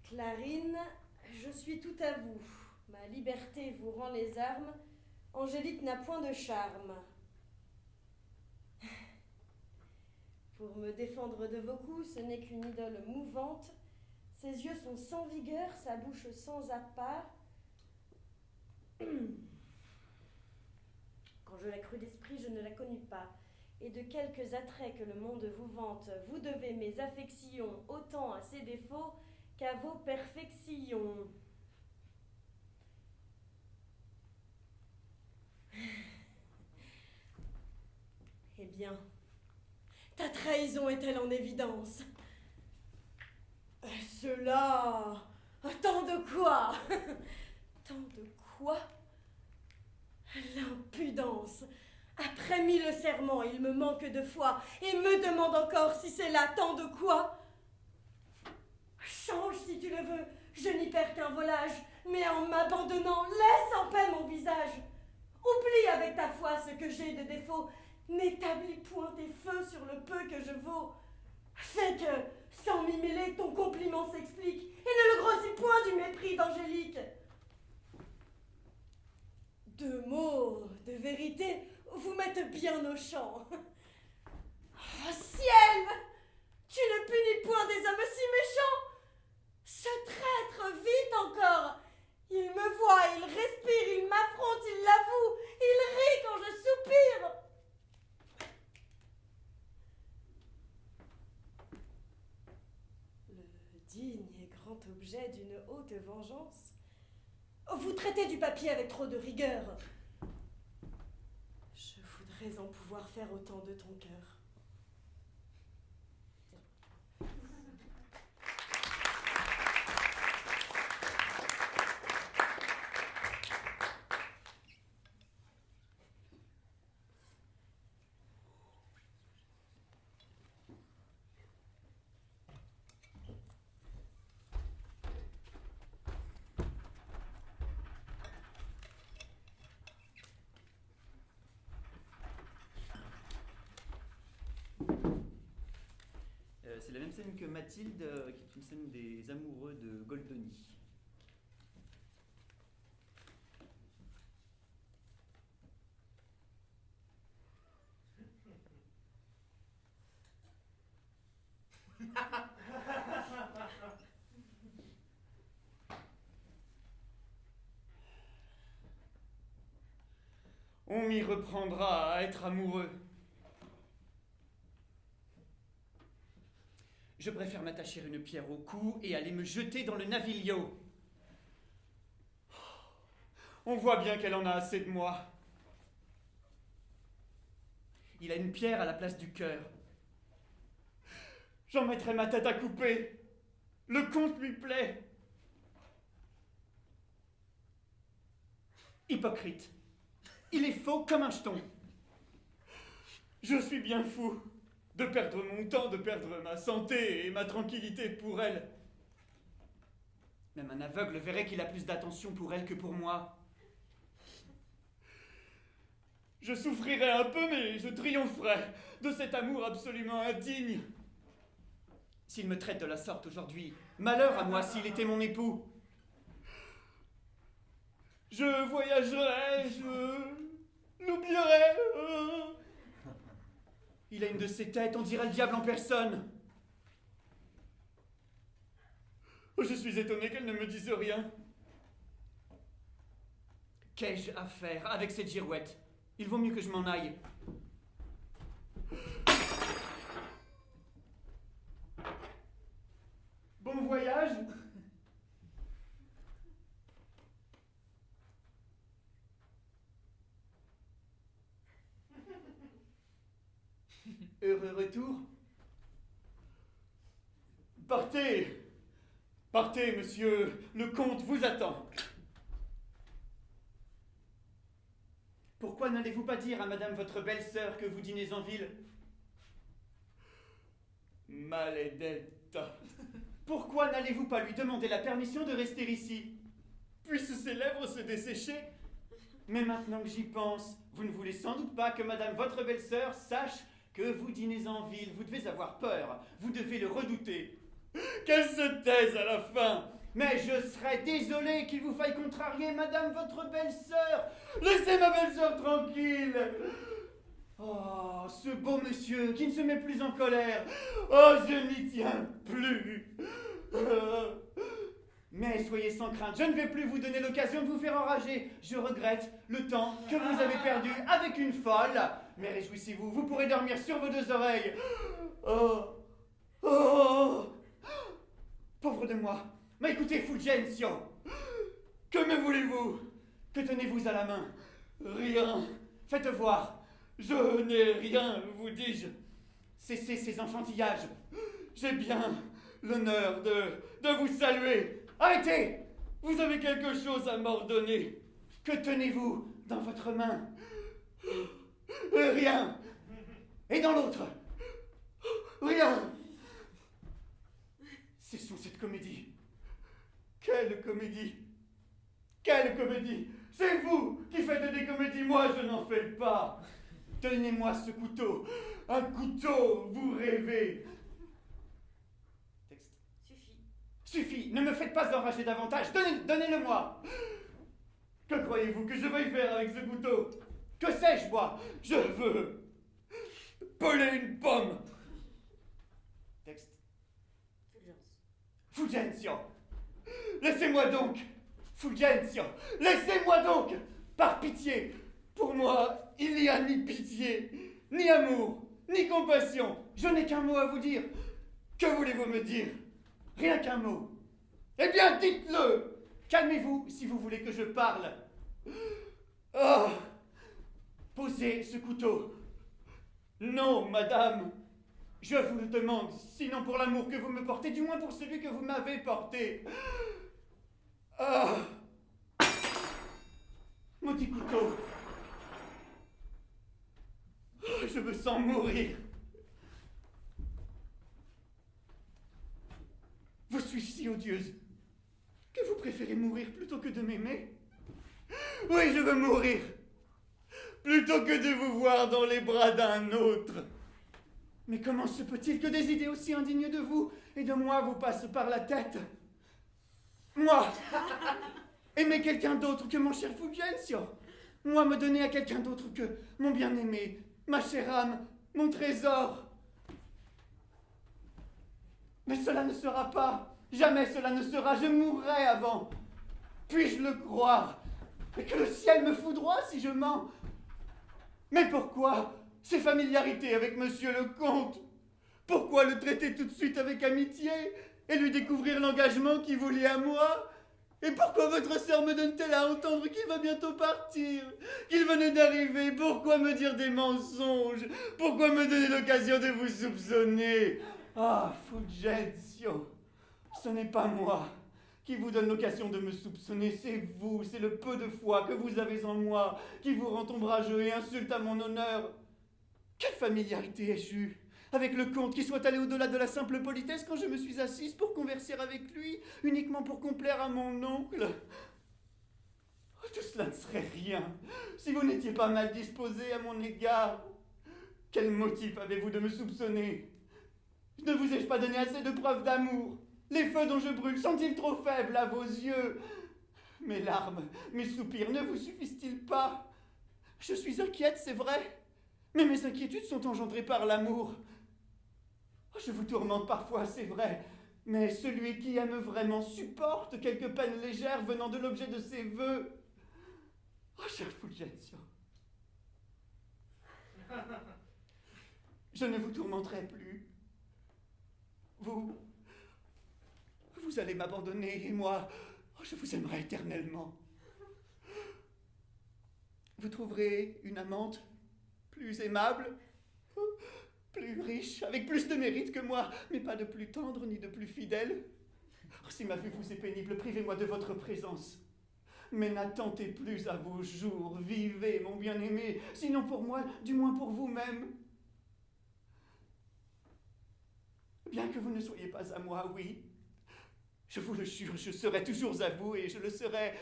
Clarine, je suis tout à vous. Ma liberté vous rend les armes. Angélique n'a point de charme. Pour me défendre de vos coups, ce n'est qu'une idole mouvante. Ses yeux sont sans vigueur, sa bouche sans appât. Quand je la crus d'esprit, je ne la connus pas. Et de quelques attraits que le monde vous vante, vous devez mes affections autant à ses défauts qu'à vos perfections. Eh bien, ta trahison est-elle en évidence? Cela... Tant de quoi? Tant de quoi? L'impudence. Après 1000 serments, il me manque de foi et me demande encore si c'est là tant de quoi? Change si tu le veux, je n'y perds qu'un volage, mais en m'abandonnant, laisse en paix mon visage. Oublie avec ta foi ce que j'ai de défaut, n'établis point tes feux sur le peu que je vaux. Fais que, sans m'y mêler, ton compliment s'explique, et ne le grossis point du mépris d'Angélique. 2 mots de vérité vous mettent bien au champ. Oh ciel! Tu ne punis point des hommes si méchants! Ce traître vit encore! Il me voit, il respire, il m'affronte, il l'avoue, il rit quand je soupire! Le digne et grand objet d'une haute vengeance. Vous traitez du papier avec trop de rigueur. Je voudrais en pouvoir faire autant de ton cœur. C'est la même scène que Mathilde, qui est une scène des amoureux de Goldoni. On m'y reprendra à être amoureux. Je préfère m'attacher une pierre au cou et aller me jeter dans le Naviglio. On voit bien qu'elle en a assez de moi. Il a une pierre à la place du cœur. J'en mettrai ma tête à couper. Le comte lui plaît. Hypocrite. Il est faux comme un jeton. Je suis bien fou de perdre mon temps, de perdre ma santé et ma tranquillité pour elle. Même un aveugle verrait qu'il a plus d'attention pour elle que pour moi. Je souffrirais un peu, mais je triompherais de cet amour absolument indigne. S'il me traite de la sorte aujourd'hui, malheur à moi s'il était mon époux. Je voyagerai, je l'oublierai. Il a une de ces têtes, on dirait le diable en personne. Je suis étonné qu'elle ne me dise rien. Qu'ai-je à faire avec cette girouette? Il vaut mieux que je m'en aille. Bon voyage. Heureux retour. Partez. Partez, monsieur. Le comte vous attend. Pourquoi n'allez-vous pas dire à madame votre belle-sœur que vous dînez en ville? Maledetta. Pourquoi n'allez-vous pas lui demander la permission de rester ici? Puissent ses lèvres se dessécher? Mais maintenant que j'y pense, vous ne voulez sans doute pas que madame votre belle-sœur sache que vous dînez en ville. Vous devez avoir peur, vous devez le redouter. Qu'elle se taise à la fin. Mais je serais désolé qu'il vous faille contrarier madame votre belle-sœur. Laissez ma belle-sœur tranquille. Oh, ce beau monsieur qui ne se met plus en colère. Oh, je n'y tiens plus. Mais soyez sans crainte, je ne vais plus vous donner l'occasion de vous faire enrager. Je regrette le temps que vous avez perdu avec une folle. Mais réjouissez-vous, vous pourrez dormir sur vos deux oreilles. Oh, oh, pauvre de moi. Mais écoutez, Fulgenzio, que me voulez-vous? Que tenez-vous à la main? Rien. Faites voir. Je n'ai rien, vous dis-je. Cessez ces enfantillages. J'ai bien l'honneur de vous saluer. Arrêtez! Vous avez quelque chose à m'ordonner. Que tenez-vous dans votre main? Rien. Et dans l'autre? Rien. Cessons cette comédie. Quelle comédie? Quelle comédie? C'est vous qui faites des comédies, moi je n'en fais pas. Donnez-moi ce couteau. Un couteau, vous rêvez. Texte. Suffit, ne me faites pas enrager davantage. Donnez-le-moi. Que croyez-vous que je vais faire avec ce couteau? Que sais-je, moi? Je veux peler une pomme. Texte. Fulgenzio. Laissez-moi donc. Fulgenzio. Laissez-moi donc. Par pitié. Pour moi, il n'y a ni pitié, ni amour, ni compassion. Je n'ai qu'un mot à vous dire. Que voulez-vous me dire? Rien qu'un mot. Eh bien, dites-le. Calmez-vous si vous voulez que je parle. Oh, Posez ce couteau. Non, madame. Je vous le demande, sinon pour l'amour que vous me portez, du moins pour celui que vous m'avez porté. Ah! Maudit couteau. Oh, je me sens mourir. Vous suis si odieuse que vous préférez mourir plutôt que de m'aimer? Oui, je veux mourir plutôt que de vous voir dans les bras d'un autre. Mais comment se peut-il que des idées aussi indignes de vous et de moi vous passent par la tête? Moi, aimer quelqu'un d'autre que mon cher Fulgencio. Moi, me donner à quelqu'un d'autre que mon bien-aimé, ma chère âme, mon trésor. Mais cela ne sera pas. Jamais cela ne sera. Je mourrai avant. Puis-je le croire? Et que le ciel me foudroie si je mens. Mais pourquoi ces familiarités avec monsieur le comte? Pourquoi le traiter tout de suite avec amitié et lui découvrir l'engagement qui vous lie à moi? Et pourquoi votre sœur me donne-t-elle à entendre qu'il va bientôt partir? Qu'il venait d'arriver? Pourquoi me dire des mensonges? Pourquoi me donner l'occasion de vous soupçonner? Ah, Fulgencio, ce n'est pas moi qui vous donne l'occasion de me soupçonner, c'est vous, c'est le peu de foi que vous avez en moi qui vous rend ombrageux et insulte à mon honneur. Quelle familiarité ai-je eue avec le comte qui soit allé au-delà de la simple politesse quand je me suis assise pour converser avec lui, uniquement pour complaire à mon oncle? Oh, tout cela ne serait rien si vous n'étiez pas mal disposé à mon égard. Quel motif avez-vous de me soupçonner? Ne vous ai-je pas donné assez de preuves d'amour? Les feux dont je brûle sont-ils trop faibles à vos yeux? Mes larmes, mes soupirs ne vous suffisent-ils pas? Je suis inquiète, c'est vrai, mais mes inquiétudes sont engendrées par l'amour. Oh, je vous tourmente parfois, c'est vrai, mais celui qui aime vraiment supporte quelques peines légères venant de l'objet de ses vœux. Oh, cher Fulgencio, je ne vous tourmenterai plus. Vous allez m'abandonner, et moi, oh, je vous aimerai éternellement. Vous trouverez une amante plus aimable, plus riche, avec plus de mérite que moi, mais pas de plus tendre ni de plus fidèle. Oh, si ma vue vous est pénible, privez-moi de votre présence. Mais n'attentez plus à vos jours, vivez, mon bien-aimé, sinon pour moi, du moins pour vous-même. Bien que vous ne soyez pas à moi, oui, je vous le jure, je serai toujours à vous et je le serai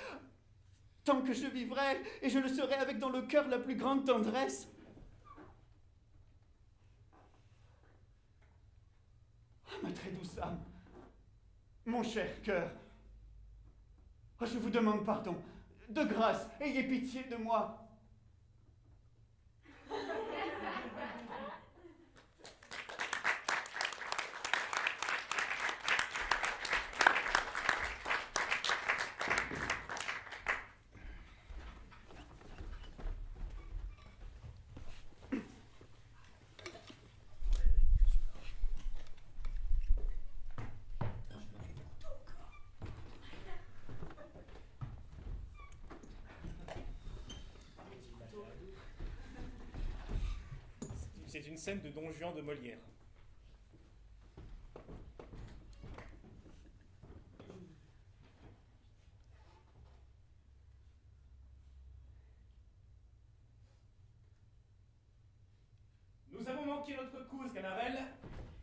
tant que je vivrai et je le serai avec dans le cœur la plus grande tendresse. Ah, ma très douce âme, mon cher cœur, oh, je vous demande pardon, de grâce, ayez pitié de moi. C'est une scène de Don Juan de Molière. Nous avons manqué notre course, Ganarelle,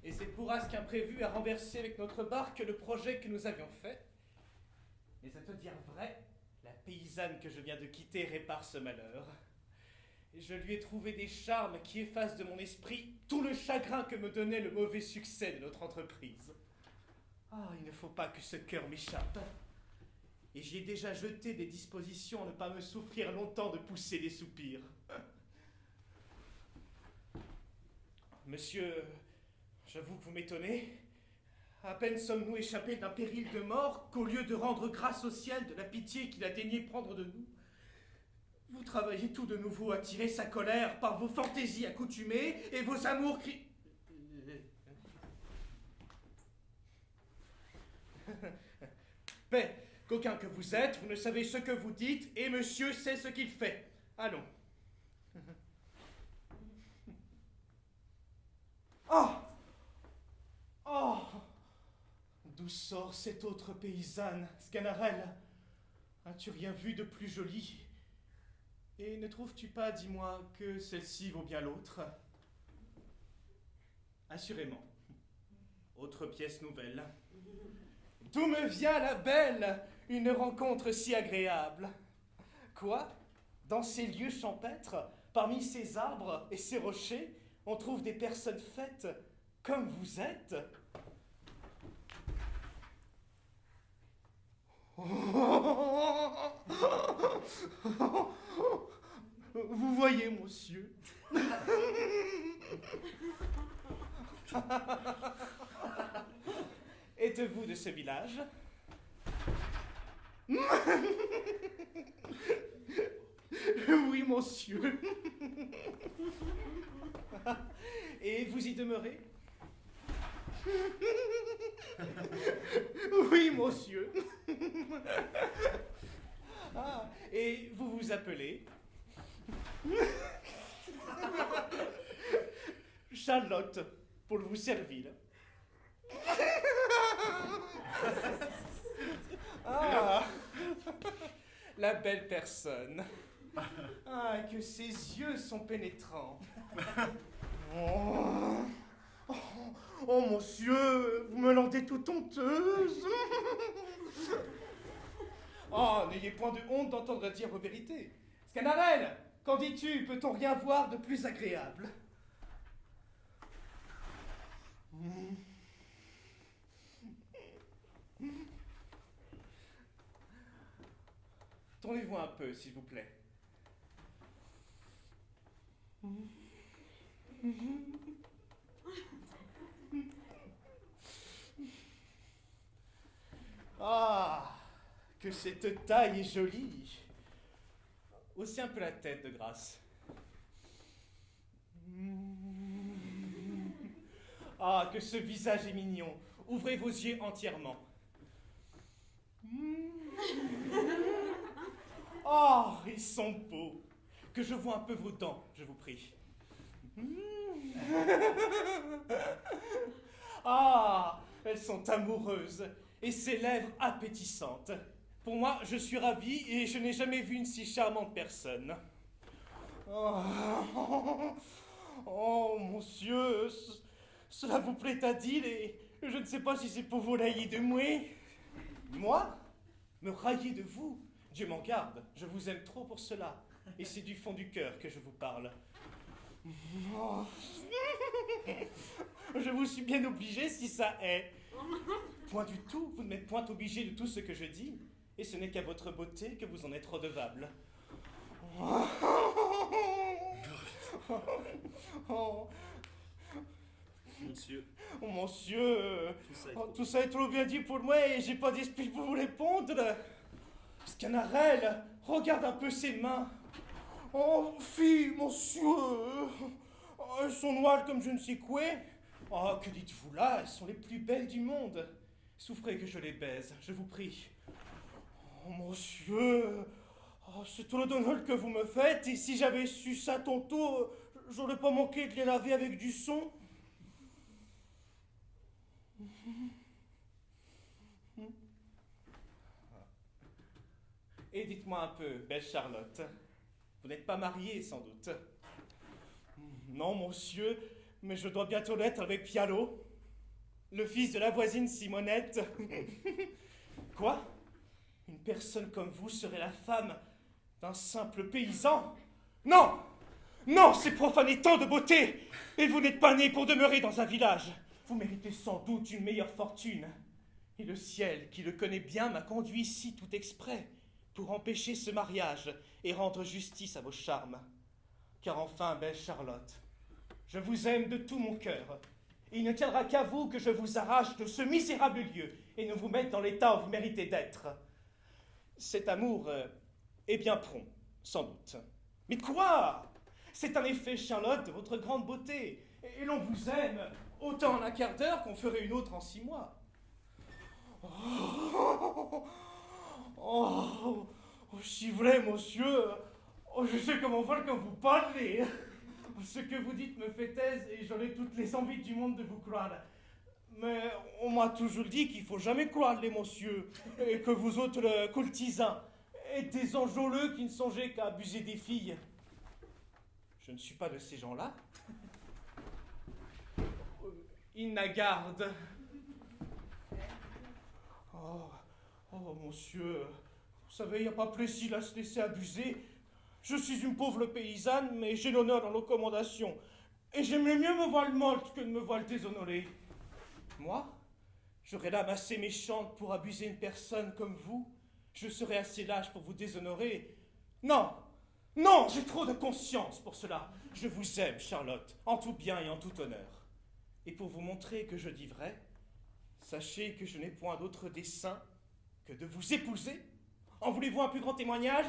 et cette bourrasque imprévue a renversé avec notre barque le projet que nous avions fait. Mais à te dire vrai, la paysanne que je viens de quitter répare ce malheur. Et je lui ai trouvé des charmes qui effacent de mon esprit tout le chagrin que me donnait le mauvais succès de notre entreprise. Ah, il ne faut pas que ce cœur m'échappe. Et j'y ai déjà jeté des dispositions à ne pas me souffrir longtemps de pousser des soupirs. Monsieur, j'avoue que vous m'étonnez. À peine sommes-nous échappés d'un péril de mort qu'au lieu de rendre grâce au ciel de la pitié qu'il a daigné prendre de nous, vous travaillez tout de nouveau à tirer sa colère par vos fantaisies accoutumées et vos amours Mais, coquin que vous êtes, vous ne savez ce que vous dites, et monsieur sait ce qu'il fait. Allons, Ah! Oh! D'où sort cette autre paysanne, Sganarelle? As-tu rien vu de plus joli? Et ne trouves-tu pas, dis-moi, que celle-ci vaut bien l'autre? Assurément. Autre pièce nouvelle. D'où me vient la belle, une rencontre si agréable? Quoi? Dans ces lieux champêtres, parmi ces arbres et ces rochers, on trouve des personnes faites comme vous êtes? Vous voyez, monsieur? Êtes-vous de ce village? Oui, monsieur. Et vous y demeurez? Oui, monsieur. Ah, et vous vous appelez? Charlotte, pour vous servir. Ah, la belle personne. Ah, que ses yeux sont pénétrants. Oh, oh, oh, monsieur, vous me rendez toute honteuse. Oh, n'ayez point de honte d'entendre dire vos vérités. Sganarelle, qu'en dis-tu? Peut-on rien voir de plus agréable? Tournez-vous un peu, s'il vous plaît. Ah, que cette taille est jolie. Haussez un peu la tête, de grâce. Ah, que ce visage est mignon. Ouvrez vos yeux entièrement. Oh, ils sont beaux. Que je vois un peu vos dents, je vous prie. Ah, elles sont amoureuses. Et ses lèvres appétissantes. Pour moi, je suis ravi et je n'ai jamais vu une si charmante personne. Oh, oh monsieur, cela vous plaît-il et je ne sais pas si c'est pour vous railler de moi. Moi? Me railler de vous? Dieu m'en garde, je vous aime trop pour cela. Et c'est du fond du cœur que je vous parle. Oh. Je vous suis bien obligé si ça est. Point du tout, vous ne m'êtes point obligé de tout ce que je dis, et ce n'est qu'à votre beauté que vous en êtes redevable. Oh. Monsieur. Oh, monsieur, Tout ça est trop bien dit pour moi et j'ai pas d'esprit pour vous répondre. Sganarelle, regarde un peu ses mains. Oh, fille, monsieur, elles sont noires comme je ne sais quoi. Oh, que dites-vous là? Elles sont les plus belles du monde. Souffrez que je les baise, je vous prie. Oh, monsieur, oh, c'est tout le d'honneur que vous me faites, et si j'avais su ça tantôt, j'aurais pas manqué de les laver avec du son. Et dites-moi un peu, belle Charlotte, vous n'êtes pas mariée sans doute? Non, monsieur, mais je dois bientôt l'être avec Pialo, le fils de la voisine Simonette. Quoi? Une personne comme vous serait la femme d'un simple paysan? Non! Non, c'est profaner tant de beauté! Et vous n'êtes pas né pour demeurer dans un village. Vous méritez sans doute une meilleure fortune. Et le ciel, qui le connaît bien, m'a conduit ici tout exprès, pour empêcher ce mariage et rendre justice à vos charmes. Car enfin, belle Charlotte, je vous aime de tout mon cœur. Il ne tiendra qu'à vous que je vous arrache de ce misérable lieu et ne vous mette dans l'état où vous méritez d'être. Cet amour est bien prompt, sans doute. Mais quoi? C'est un effet, Charlotte, de votre grande beauté. Et l'on vous aime autant en un quart d'heure qu'on ferait une autre en 6 mois. Oh, si vrai, monsieur. Oh, je sais comment faire quand vous parlez. Ce que vous dites me fait aise et j'aurai toutes les envies du monde de vous croire. Mais on m'a toujours dit qu'il faut jamais croire les messieurs, et que vous autres courtisans êtes des enjôleux qui ne songez qu'à abuser des filles. Je ne suis pas de ces gens-là. Il n'a garde. Oh, monsieur, vous savez, il n'y a pas plaisir à se laisser abuser. Je suis une pauvre paysanne, mais j'ai l'honneur dans recommandation. Et j'aimerais mieux me voir morte que de me voir déshonorée. Moi, j'aurais l'âme assez méchante pour abuser une personne comme vous. Je serais assez lâche pour vous déshonorer. Non, j'ai trop de conscience pour cela. Je vous aime, Charlotte, en tout bien et en tout honneur. Et pour vous montrer que je dis vrai, sachez que je n'ai point d'autre dessein que de vous épouser. En voulez-vous un plus grand témoignage?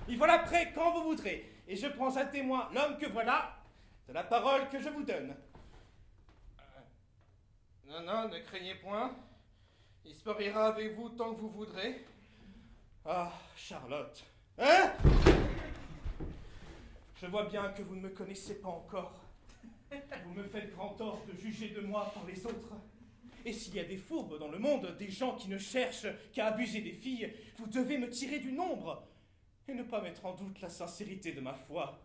Il voilà prêt quand vous voudrez. Et je prends à témoin l'homme que voilà, de la parole que je vous donne. Non, ne craignez point. Il se mariera avec vous tant que vous voudrez. Ah, Charlotte. Hein? Je vois bien que vous ne me connaissez pas encore. Vous me faites grand tort de juger de moi par les autres. Et s'il y a des fourbes dans le monde, des gens qui ne cherchent qu'à abuser des filles, vous devez me tirer du nombre et ne pas mettre en doute la sincérité de ma foi.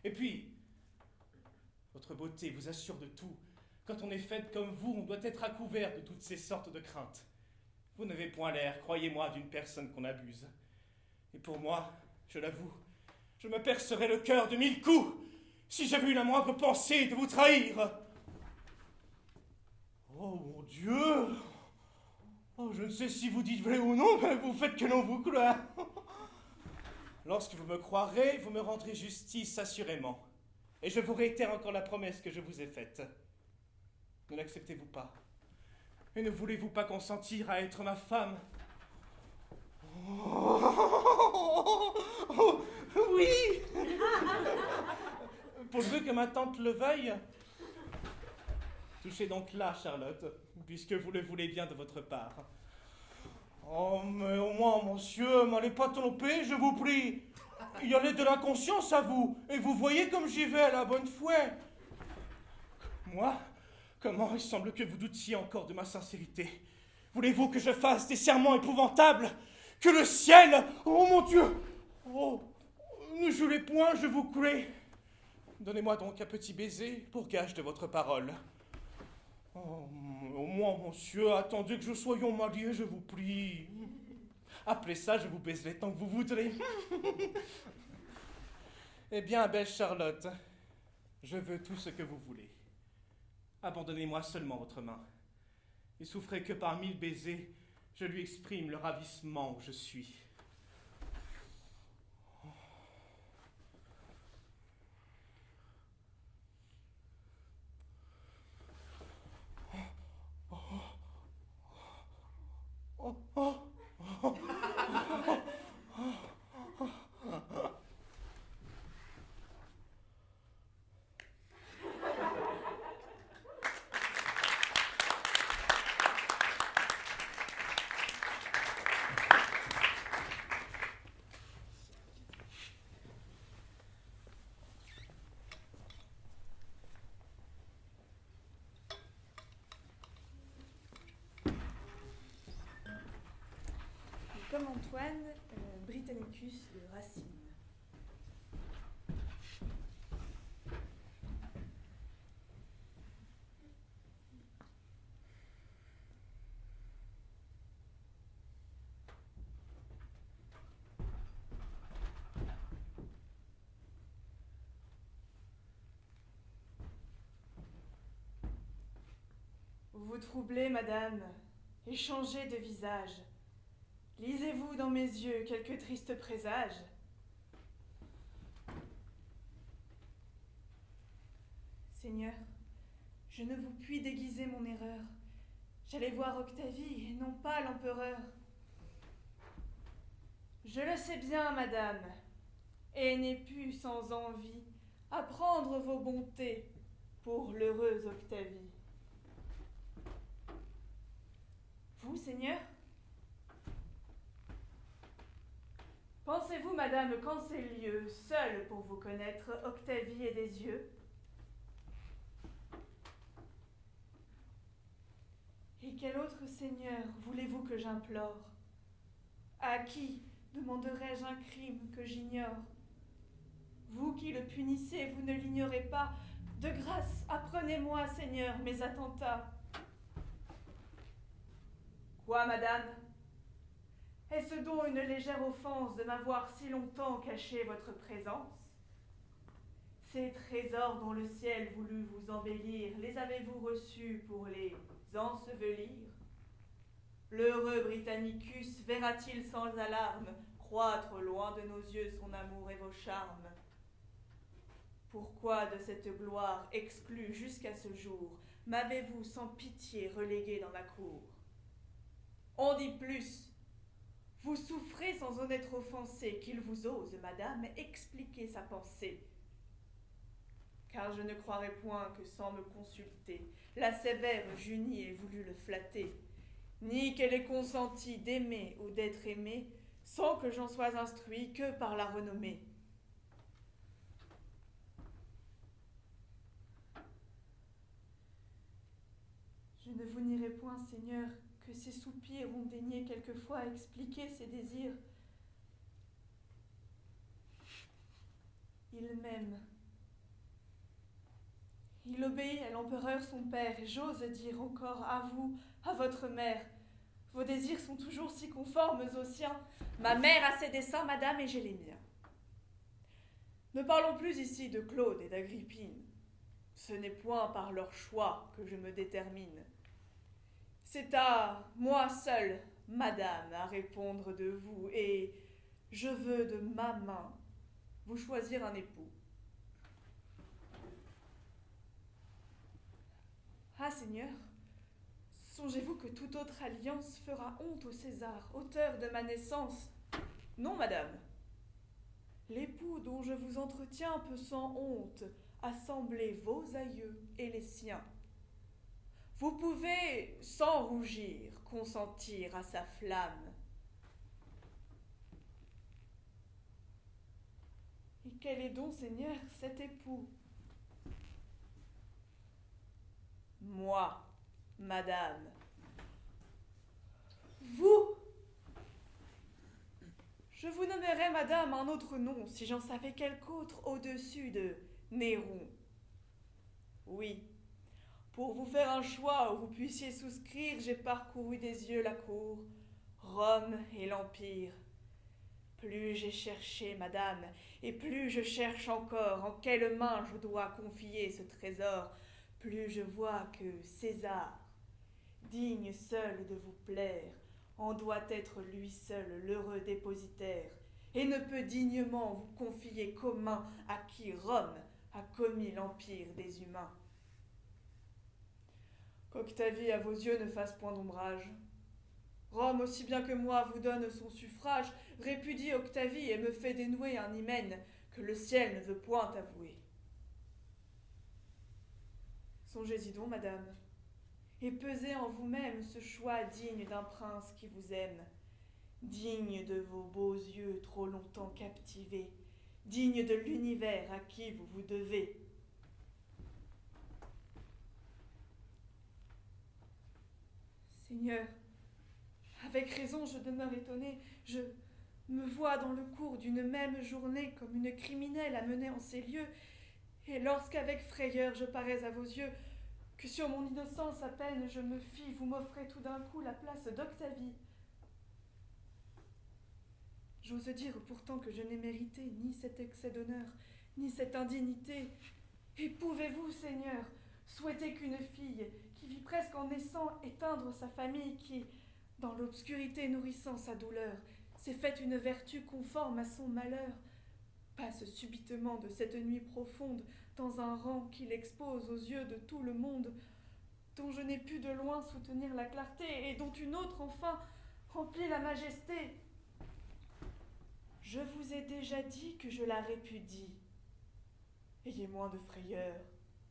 Et puis, votre beauté vous assure de tout. Quand on est faite comme vous, on doit être à couvert de toutes ces sortes de craintes. Vous n'avez point l'air, croyez-moi, d'une personne qu'on abuse. Et pour moi, je l'avoue, je me percerais le cœur de 1000 coups si j'avais eu la moindre pensée de vous trahir. Oh mon Dieu! Oh, je ne sais si vous dites vrai ou non, mais vous faites que l'on vous croit. Lorsque vous me croirez, vous me rendrez justice assurément. Et je vous réitère encore la promesse que je vous ai faite. Ne l'acceptez-vous pas? Et ne voulez-vous pas consentir à être ma femme? Oh, oui! Pourvu que ma tante le veuille. Touchez donc là, Charlotte, puisque vous le voulez bien de votre part. Oh, mais au moins, monsieur, m'allez pas tromper, je vous prie. Il y a de la conscience à vous, et vous voyez comme j'y vais à la bonne foi. Moi? Comment il semble que vous doutiez encore de ma sincérité? Voulez-vous que je fasse des serments épouvantables? Que le ciel... Oh mon Dieu! Oh, ne jurez point, je vous crois. Donnez-moi donc un petit baiser pour gage de votre parole. Oh, au moins, monsieur, attendez que je soyons mariés, je vous prie. Après ça, je vous baiserai tant que vous voudrez. Eh bien, belle Charlotte, je veux tout ce que vous voulez. Abandonnez-moi seulement votre main. Et souffrez que par 1000 baisers, je lui exprime le ravissement où je suis. Comme Antoine, Britannicus de Racine. Vous vous troublez, madame, et changez de visage. Lisez-vous dans mes yeux quelques tristes présages? Seigneur, je ne vous puis déguiser mon erreur. J'allais voir Octavie, et non pas l'empereur. Je le sais bien, madame, et n'ai pu sans envie apprendre vos bontés pour l'heureuse Octavie. Vous, Seigneur? Pensez-vous, madame, qu'en ces lieux, seule pour vous connaître, Octavie ait des yeux? Et quel autre seigneur voulez-vous que j'implore? À qui demanderai-je un crime que j'ignore? Vous qui le punissez, vous ne l'ignorez pas. De grâce, apprenez-moi, Seigneur, mes attentats. Quoi, madame? Est-ce donc une légère offense de m'avoir si longtemps caché votre présence? Ces trésors dont le ciel voulut vous embellir, les avez-vous reçus pour les ensevelir? L'heureux Britannicus verra-t-il sans alarme croître loin de nos yeux son amour et vos charmes? Pourquoi de cette gloire exclue jusqu'à ce jour m'avez-vous sans pitié relégué dans ma cour? On dit plus, vous souffrez sans en être offensé qu'il vous ose, madame, expliquer sa pensée. Car je ne croirais point que sans me consulter, la sévère Junie ait voulu le flatter, ni qu'elle ait consenti d'aimer ou d'être aimée, sans que j'en sois instruit que par la renommée. Je ne vous nierai point, Seigneur, que ces soupirs ont daigné quelquefois expliquer ses désirs. Il m'aime. Il obéit à l'empereur son père, et j'ose dire encore à vous, à votre mère. Vos désirs sont toujours si conformes aux siens. Ma mère a ses desseins, madame, et j'ai les miens. Ne parlons plus ici de Claude et d'Agrippine. Ce n'est point par leur choix que je me détermine. C'est à moi seule, madame, à répondre de vous, et je veux de ma main vous choisir un époux. Ah, Seigneur, songez-vous que toute autre alliance fera honte au César, auteur de ma naissance? Non, madame. L'époux dont je vous entretiens peut sans honte assembler vos aïeux et les siens. Vous pouvez, sans rougir, consentir à sa flamme. Et quel est donc, Seigneur, cet époux? Moi, madame. Vous? Je vous nommerais, madame, un autre nom, si j'en savais quelque autre au-dessus de Néron. Oui. Pour vous faire un choix où vous puissiez souscrire, j'ai parcouru des yeux la cour, Rome et l'Empire. Plus j'ai cherché, madame, et plus je cherche encore en quelle main je dois confier ce trésor, plus je vois que César, digne seul de vous plaire, en doit être lui seul l'heureux dépositaire, et ne peut dignement vous confier qu'aux mains à qui Rome a commis l'empire des humains. Qu'Octavie à vos yeux ne fasse point d'ombrage. Rome, aussi bien que moi, vous donne son suffrage, répudie Octavie et me fait dénouer un hymen que le ciel ne veut point avouer. Songez-y donc, madame, et pesez en vous-même ce choix digne d'un prince qui vous aime, digne de vos beaux yeux trop longtemps captivés, digne de l'univers à qui vous vous devez. Seigneur, avec raison je demeure étonnée, je me vois dans le cours d'une même journée comme une criminelle amenée en ces lieux, et lorsqu'avec frayeur je parais à vos yeux, que sur mon innocence à peine je me fie, vous m'offrez tout d'un coup la place d'Octavie. J'ose dire pourtant que je n'ai mérité ni cet excès d'honneur, ni cette indignité. Et pouvez-vous, Seigneur, souhaiter qu'une fille, qui vit presque en naissant éteindre sa famille, qui, dans l'obscurité nourrissant sa douleur, s'est faite une vertu conforme à son malheur, passe subitement de cette nuit profonde dans un rang qui l'expose aux yeux de tout le monde, dont je n'ai pu de loin soutenir la clarté, et dont une autre, enfin, remplit la majesté. Je vous ai déjà dit que je la répudie. Ayez moins de frayeur,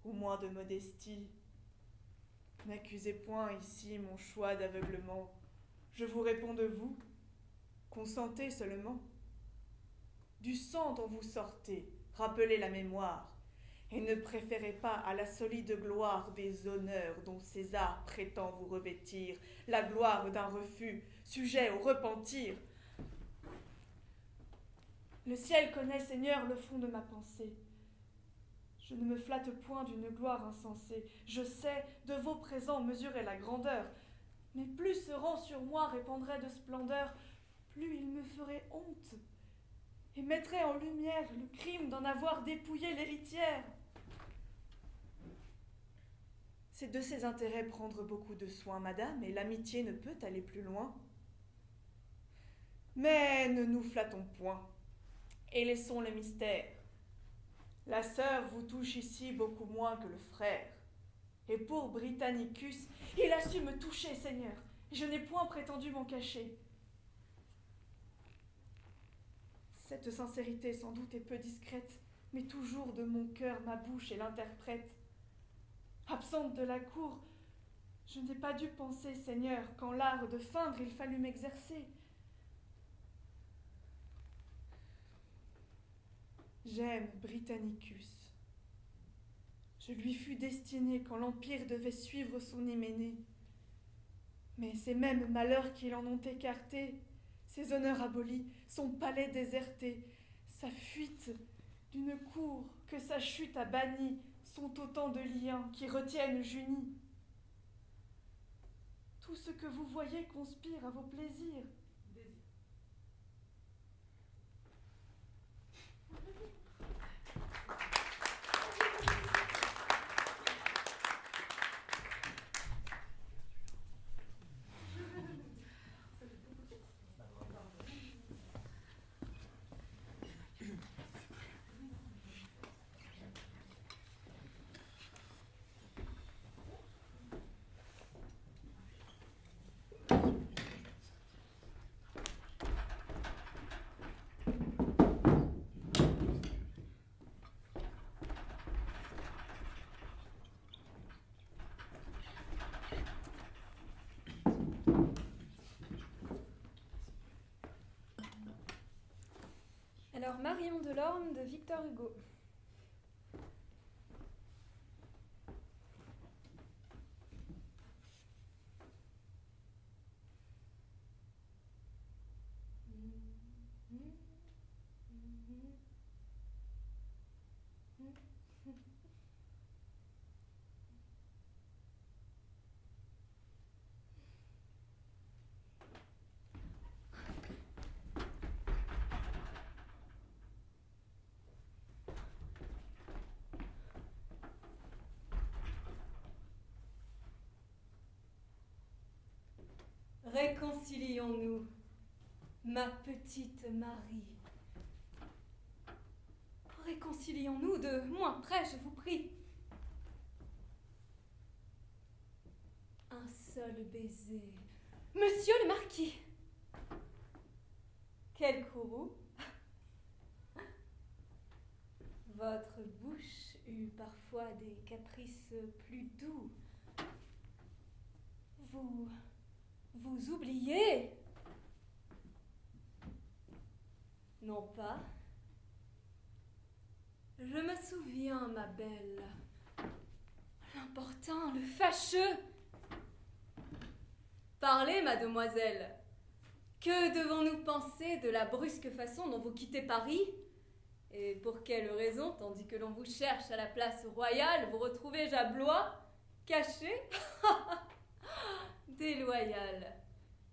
ou moins de modestie. N'accusez point ici mon choix d'aveuglement. Je vous réponds de vous. Consentez seulement. Du sang dont vous sortez, rappelez la mémoire, et ne préférez pas à la solide gloire des honneurs dont César prétend vous revêtir, la gloire d'un refus, sujet au repentir. Le ciel connaît, Seigneur, le fond de ma pensée. Je ne me flatte point d'une gloire insensée. Je sais de vos présents mesurer la grandeur, mais plus ce rang sur moi répandrait de splendeur, plus il me ferait honte et mettrait en lumière le crime d'en avoir dépouillé l'héritière. C'est de ses intérêts prendre beaucoup de soin, madame, et l'amitié ne peut aller plus loin. Mais ne nous flattons point, et laissons les mystères. La sœur vous touche ici beaucoup moins que le frère. Et pour Britannicus, il a su me toucher, Seigneur. Je n'ai point prétendu m'en cacher. Cette sincérité sans doute est peu discrète, mais toujours de mon cœur ma bouche est l'interprète. Absente de la cour, je n'ai pas dû penser, Seigneur, qu'en l'art de feindre il fallut m'exercer. J'aime Britannicus. Je lui fus destiné quand l'Empire devait suivre son hyménée. Mais ces mêmes malheurs qui l'en ont écarté, ses honneurs abolis, son palais déserté, sa fuite d'une cour que sa chute a bannie, sont autant de liens qui retiennent Junie. Tout ce que vous voyez conspire à vos plaisirs. Alors, Marion Delorme de Victor Hugo. Réconcilions-nous, ma petite Marie. Réconcilions-nous de moins près, je vous prie. Un seul baiser. Monsieur le marquis. Quel courroux. Votre bouche eut parfois des caprices plus doux. Vous oubliez? Non pas. Je me souviens, ma belle. L'importun, le fâcheux. Parlez, mademoiselle. Que devons-nous penser de la brusque façon dont vous quittez Paris? Et pour quelle raison, tandis que l'on vous cherche à la place royale, vous retrouvez à Blois, caché? Déloyal.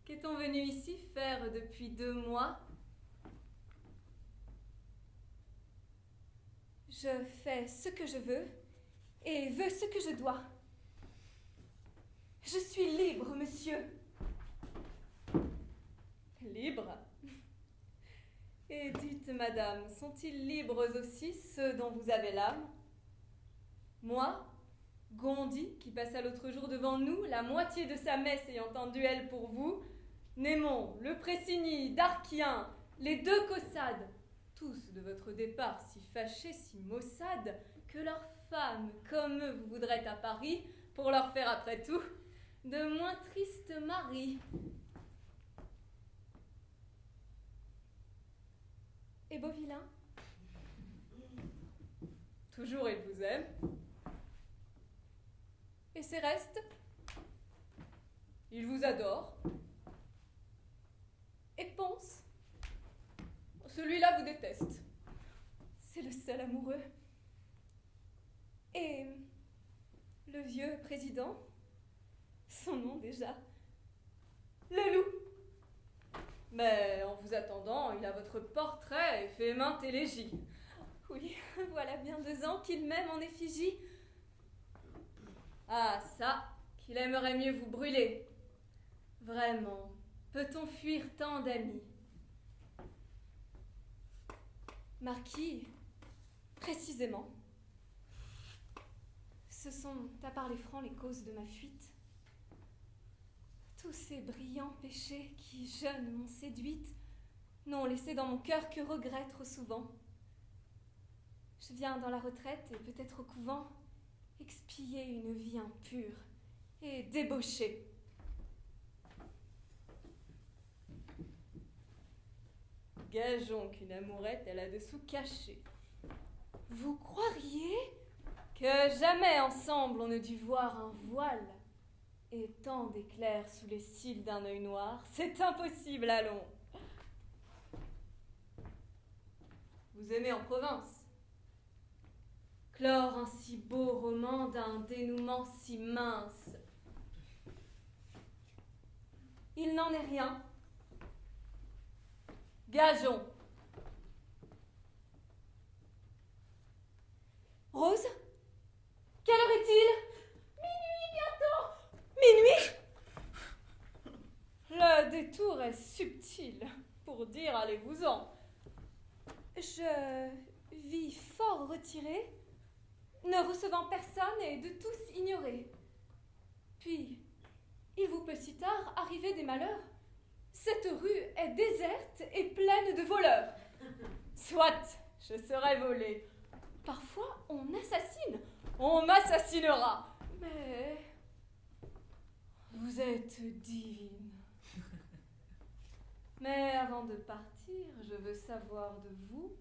Qu'est-on venu ici faire depuis 2 mois? Je fais ce que je veux et veux ce que je dois. Je suis libre, monsieur. Libre? Et dites, madame, sont-ils libres aussi ceux dont vous avez l'âme? Moi, Gondi, qui passa l'autre jour devant nous, la moitié de sa messe ayant en duel pour vous, Némon, le Pressigny, Darquien, les 2 Caussades, tous de votre départ si fâchés, si maussades, que leurs femmes, comme eux, vous voudraient à Paris, pour leur faire après tout de moins tristes maris. Et Beauvillard vilain. Toujours il vous aime. Et ses restes? Il vous adore. Et Ponce? Celui-là vous déteste. C'est le seul amoureux. Et le vieux président? Son nom déjà. Le loup. Mais en vous attendant, il a votre portrait et fait maintes élégies. Oui, voilà bien 2 ans qu'il m'aime en effigie. Ah ça, qu'il aimerait mieux vous brûler. Vraiment, peut-on fuir tant d'amis? Marquis, précisément. Ce sont, à parler franc, les causes de ma fuite. Tous ces brillants péchés qui, jeunes, m'ont séduite, n'ont laissé dans mon cœur que regrets trop souvent. Je viens dans la retraite et peut-être au couvent expier une vie impure et débauchée. Gageons qu'une amourette, elle a dessous caché. Vous croiriez Que jamais ensemble on ne dut voir un voile et tant d'éclairs sous les cils d'un œil noir, c'est impossible, allons. Vous aimez en province? Clore un si beau roman d'un dénouement si mince. il n'en est rien? Gageons. Rose? Quelle heure est-il? Minuit bientôt! Le détour est subtil, pour dire allez-vous-en. Je vis fort retiré, ne recevant personne et de tous ignoré. Puis, il vous peut si tard arriver des malheurs. Cette rue est déserte et pleine de voleurs. Soit, je serai volée. Parfois, on assassine. On m'assassinera. Mais Vous êtes divine. Mais avant de partir, je veux savoir de vous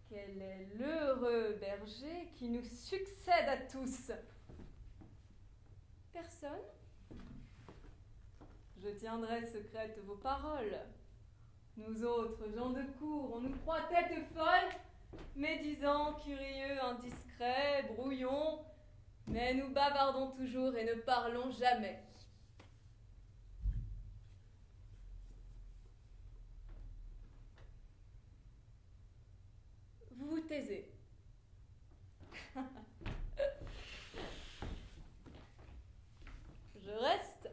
quel est l'heureux berger qui nous succède à tous. personne? Je tiendrai secrètes vos paroles. Nous autres, gens de cour, on nous croit tête folle, médisants, curieux, indiscrets, brouillons, mais nous bavardons toujours et ne parlons jamais. Vous vous taisez. Je reste.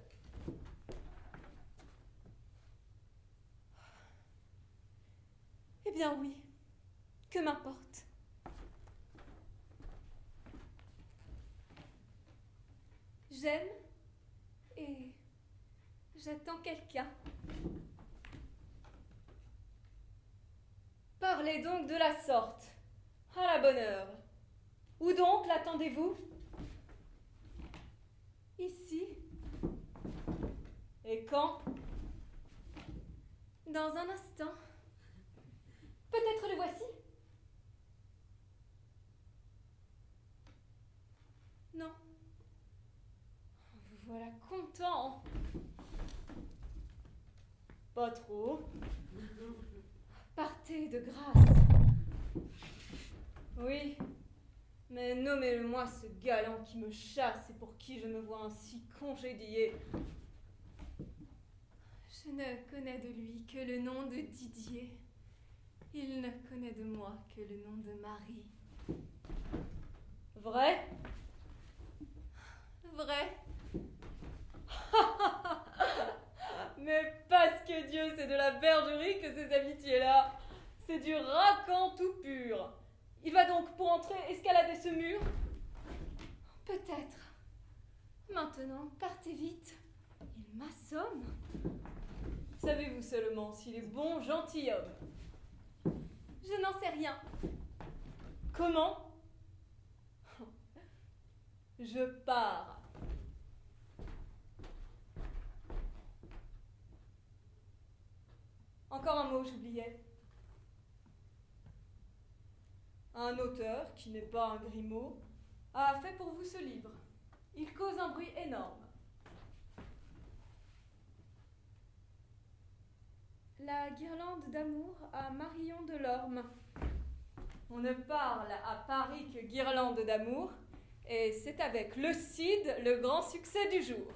Eh bien oui, que m'importe. J'aime et j'attends quelqu'un. Parlez donc de la sorte. À la bonne heure. Où donc l'attendez-vous? Ici, Et quand? dans un instant. Peut-être le voici? Non. Vous voilà content. Pas trop. Partez de grâce. Oui, mais nommez-le-moi ce galant qui me chasse et pour qui je me vois ainsi congédié. Je ne connais de lui que le nom de Didier. Il ne connaît de moi que le nom de Marie. Vrai? Vrai? Mais parce que Dieu, c'est de la bergerie que ces amitiés-là. C'est du racan tout pur. Il va donc pour entrer escalader ce mur? Peut-être. Maintenant, partez vite. Il m'assomme. Savez-vous seulement s'il est bon gentilhomme? Je n'en sais rien. Comment? Je pars. Encore un mot, j'oubliais. un auteur, qui n'est pas un Grimaud, a fait pour vous ce livre. Il cause un bruit énorme. La guirlande d'amour à Marion Delorme. On ne parle à Paris que guirlande d'amour, et c'est avec le Cid le grand succès du jour.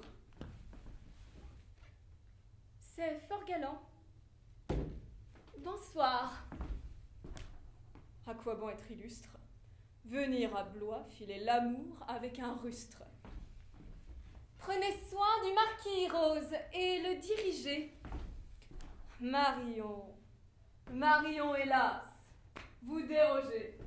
C'est fort galant. Bonsoir. À quoi bon être illustre? Venir à Blois filer l'amour avec un rustre. Prenez soin du marquis, Rose, et le diriger. Marion, Marion, hélas, vous dérogez.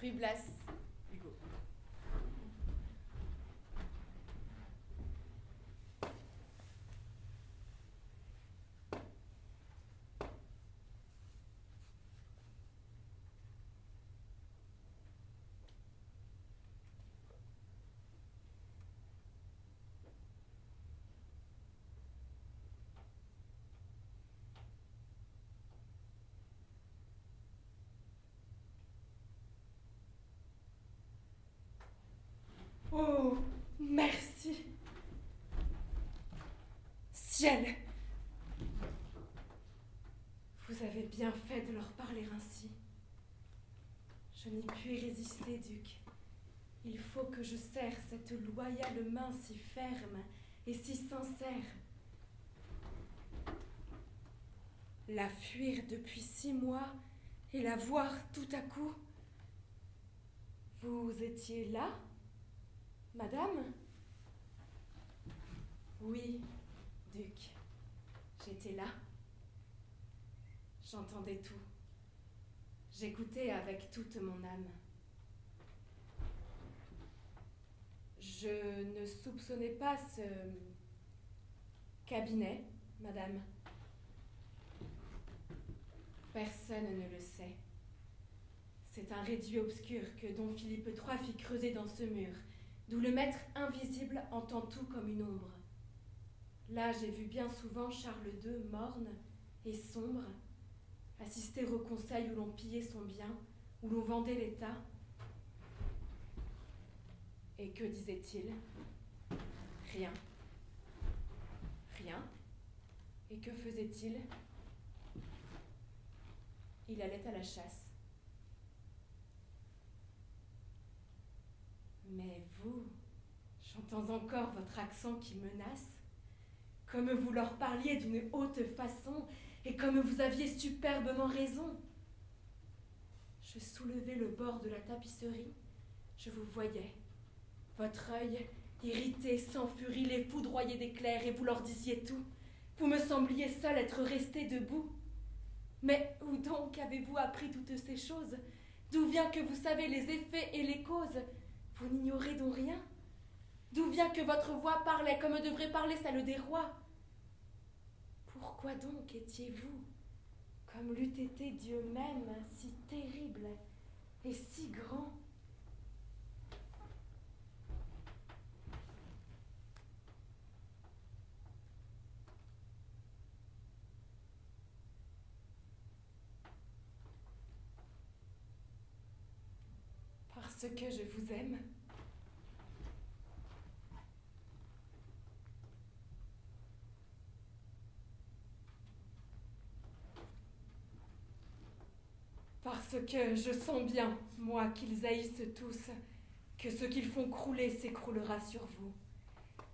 Rue Blas, Hugo. Oh, merci. Ciel. Vous avez bien fait de leur parler ainsi. Je n'y puis résister, Duc. Il faut que je serre cette loyale main si ferme et si sincère. La fuir depuis 6 mois et la voir tout à coup. Vous étiez là, madame? Oui, Duc, j'étais là. J'entendais tout. J'écoutais avec toute mon âme. Je ne soupçonnais pas ce cabinet, madame. Personne ne le sait. C'est un réduit obscur que don Philippe III fit creuser dans ce mur, d'où le maître invisible entend tout comme une ombre. Là, j'ai vu bien souvent Charles II morne et sombre, assister au conseil où l'on pillait son bien, où l'on vendait l'État. Et que disait-il? Rien. Rien. Et que faisait-il? Il allait à la chasse. Mais vous, j'entends encore votre accent qui menace, comme vous leur parliez d'une haute façon, et comme vous aviez superbement raison. Je soulevais le bord de la tapisserie, je vous voyais. Votre œil, irrité, sans furie, les foudroyait d'éclairs, et vous leur disiez tout. Vous me sembliez seul être resté debout. Mais où donc avez-vous appris toutes ces choses? D'où vient que vous savez les effets et les causes? Vous n'ignorez donc rien? D'où vient que votre voix parlait comme devrait parler celle des rois? Pourquoi donc étiez-vous, comme l'eût été Dieu même, si terrible et si grand? Parce que je vous aime. Parce que je sens bien, moi, qu'ils haïssent tous, que ce qu'ils font crouler s'écroulera sur vous.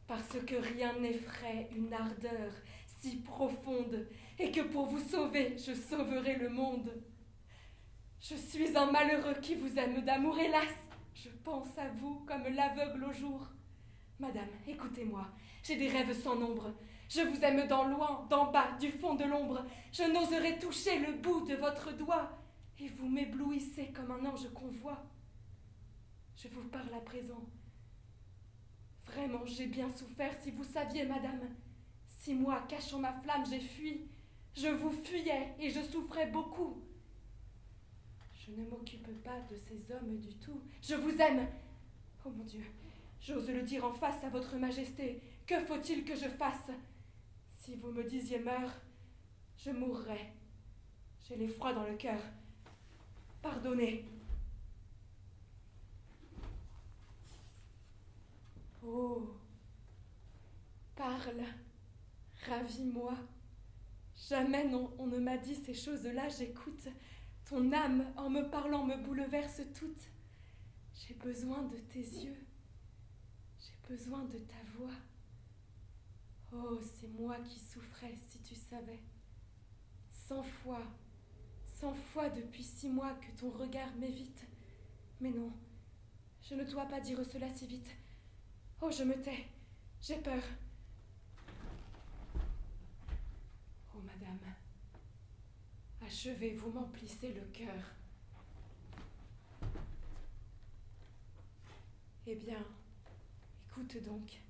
Parce que rien n'effraie une ardeur si profonde, et que pour vous sauver, je sauverai le monde. Je suis un malheureux qui vous aime d'amour, hélas. Je pense à vous comme l'aveugle au jour. Madame, écoutez-moi, j'ai des rêves sans nombre. Je vous aime d'en loin, d'en bas, du fond de l'ombre. Je n'oserais toucher le bout de votre doigt, et vous m'éblouissez comme un ange qu'on voit. Je vous parle à présent. Vraiment, j'ai bien souffert, si vous saviez, madame. 6 mois, cachant ma flamme, j'ai fui. Je vous fuyais, et je souffrais beaucoup. Je ne m'occupe pas de ces hommes du tout. Je vous aime. Oh mon Dieu, j'ose le dire en face à votre majesté. Que faut-il que je fasse? Si vous me disiez meurs, je mourrais. J'ai l'effroi dans le cœur. Pardonnez. Oh, parle, ravis-moi. Jamais on ne m'a dit ces choses-là, j'écoute. Ton âme, en me parlant, me bouleverse toute. J'ai besoin de tes yeux. J'ai besoin de ta voix. Oh, c'est moi qui souffrais, si tu savais. 100 fois depuis 6 mois que ton regard m'évite. Mais non, je ne dois pas dire cela si vite. Oh, je me tais, j'ai peur. Oh, madame, achevez, vous m'emplissez le cœur. Eh bien, écoute donc.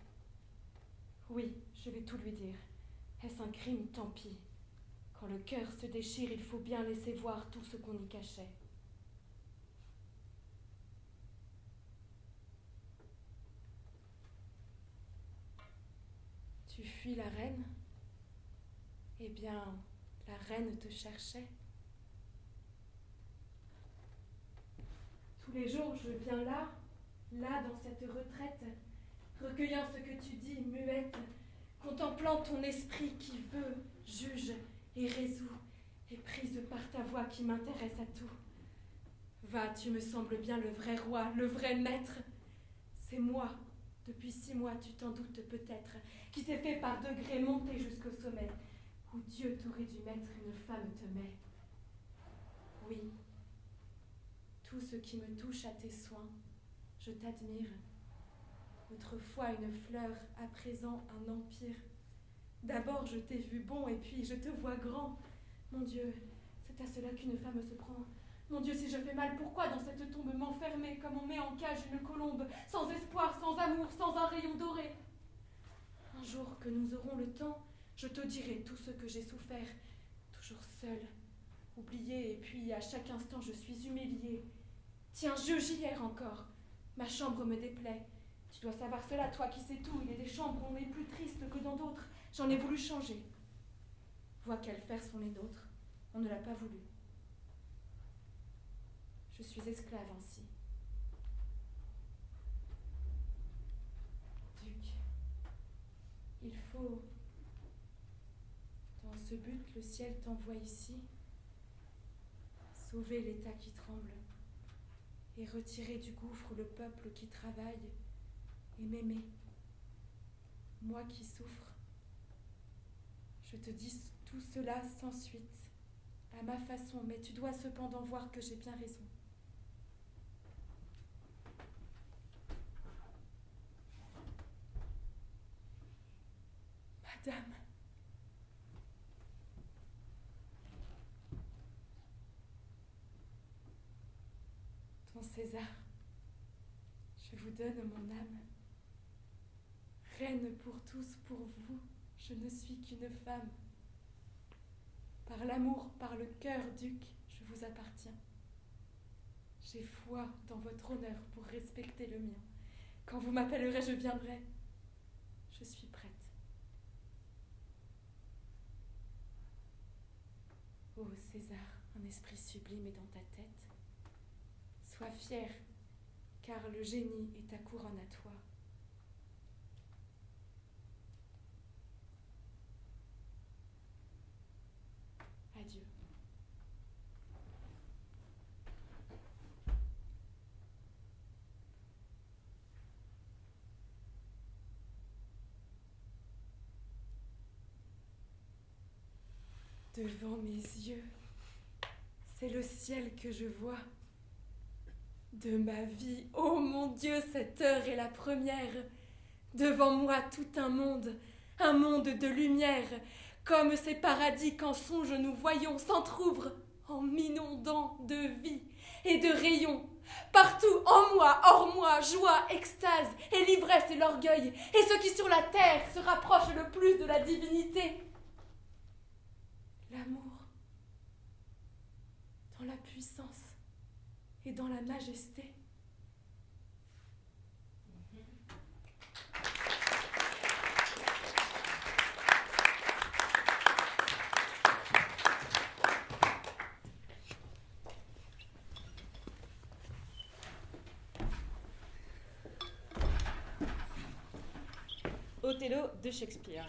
Oui, je vais tout lui dire. Est-ce un crime? Tant pis. Quand le cœur se déchire, il faut bien laisser voir tout ce qu'on y cachait. Tu fuis la reine? Eh bien, la reine te cherchait. Tous les jours, je viens là dans cette retraite, recueillant ce que tu dis, muette, contemplant ton esprit qui veut, juge et résout, et prise par ta voix qui m'intéresse à tout. Va, tu me sembles bien le vrai roi, le vrai maître. C'est moi, depuis 6 mois, tu t'en doutes peut-être, qui t'ai fait par degrés monter jusqu'au sommet, où Dieu t'aurait dû mettre une femme te met. Oui, tout ce qui me touche à tes soins, je t'admire. Autrefois une fleur, à présent un empire. D'abord je t'ai vu bon, et puis je te vois grand. Mon Dieu, c'est à cela qu'une femme se prend. Mon Dieu, si je fais mal, pourquoi dans cette tombe m'enfermer, comme on met en cage une colombe, sans espoir, sans amour, sans un rayon doré? Un jour que nous aurons le temps, je te dirai tout ce que j'ai souffert, toujours seule, oubliée, et puis à chaque instant je suis humiliée. Tiens, juge hier encore, ma chambre me déplaît. Tu dois savoir cela, toi qui sais tout. Il y a des chambres où on est plus triste que dans d'autres. J'en ai voulu changer. Vois quels fers sont les nôtres. On ne l'a pas voulu. Je suis esclave ainsi. Duc, il faut... Dans ce but, le ciel t'envoie ici. Sauver l'État qui tremble. Et retirer du gouffre le peuple qui travaille. Et m'aimer, moi qui souffre. Je te dis tout cela sans suite, à ma façon, mais tu dois cependant voir que j'ai bien raison. Madame, ton César, je vous donne mon âme. Reine pour tous, pour vous, je ne suis qu'une femme. Par l'amour, par le cœur, duc, je vous appartiens. J'ai foi dans votre honneur pour respecter le mien. Quand vous m'appellerez, je viendrai. Je suis prête. Ô César, un esprit sublime est dans ta tête. Sois fier, car le génie est ta couronne à toi. Adieu. Devant mes yeux, c'est le ciel que je vois. De ma vie, oh mon Dieu, cette heure est la première. Devant moi tout un monde de lumière, comme ces paradis qu'en songe nous voyons s'entr'ouvrent en m'inondant de vie et de rayons. Partout en moi, hors moi, joie, extase et l'ivresse et l'orgueil, et ce qui sur la terre se rapproche le plus de la divinité. L'amour, dans la puissance et dans la majesté. Othello de Shakespeare.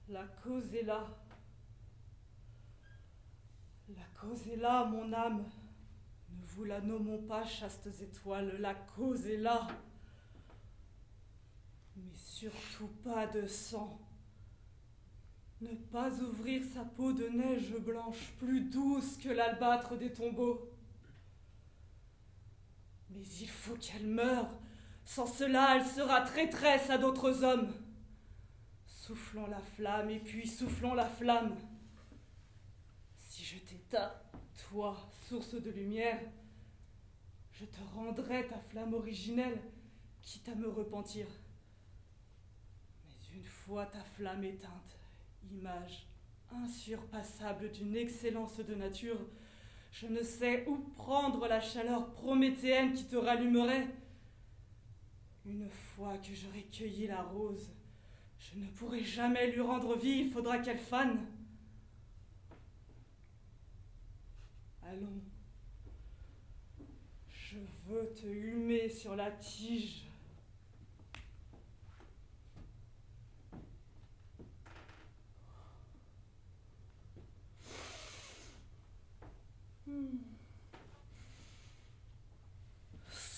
La cause est là. La cause est là, mon âme. Ne vous la nommons pas, chastes étoiles, la cause est là. Mais surtout pas de sang. Ne pas ouvrir sa peau de neige blanche, plus douce que l'albâtre des tombeaux. Mais il faut qu'elle meure. Sans cela, elle sera traîtresse à d'autres hommes. Soufflons la flamme et puis soufflons la flamme. Si je t'éteins, toi, source de lumière, je te rendrai ta flamme originelle, quitte à me repentir. Mais une fois ta flamme éteinte, image insurpassable d'une excellence de nature, je ne sais où prendre la chaleur prométhéenne qui te rallumerait. Une fois que j'aurai cueilli la rose, je ne pourrai jamais lui rendre vie, il faudra qu'elle fane. Allons, je veux te humer sur la tige.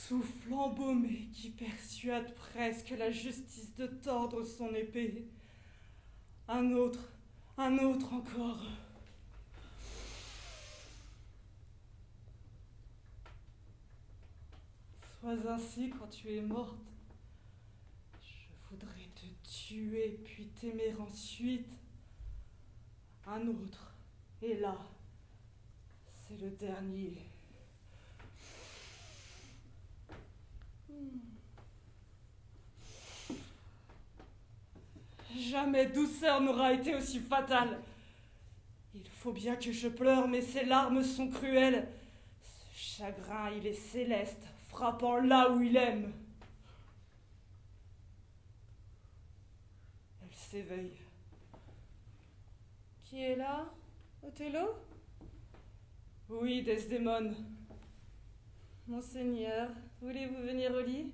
Souffle embaumé qui persuade presque la justice de tordre son épée. Un autre encore. Sois ainsi quand tu es morte. Je voudrais te tuer puis t'aimer ensuite. Un autre est là. C'est le dernier. Jamais douceur n'aura été aussi fatale. Il faut bien que je pleure, mais ces larmes sont cruelles. Ce chagrin, il est céleste, frappant là où il aime. Elle s'éveille. Qui est là, Othello? Oui, Desdémone. Monseigneur, voulez-vous venir au lit?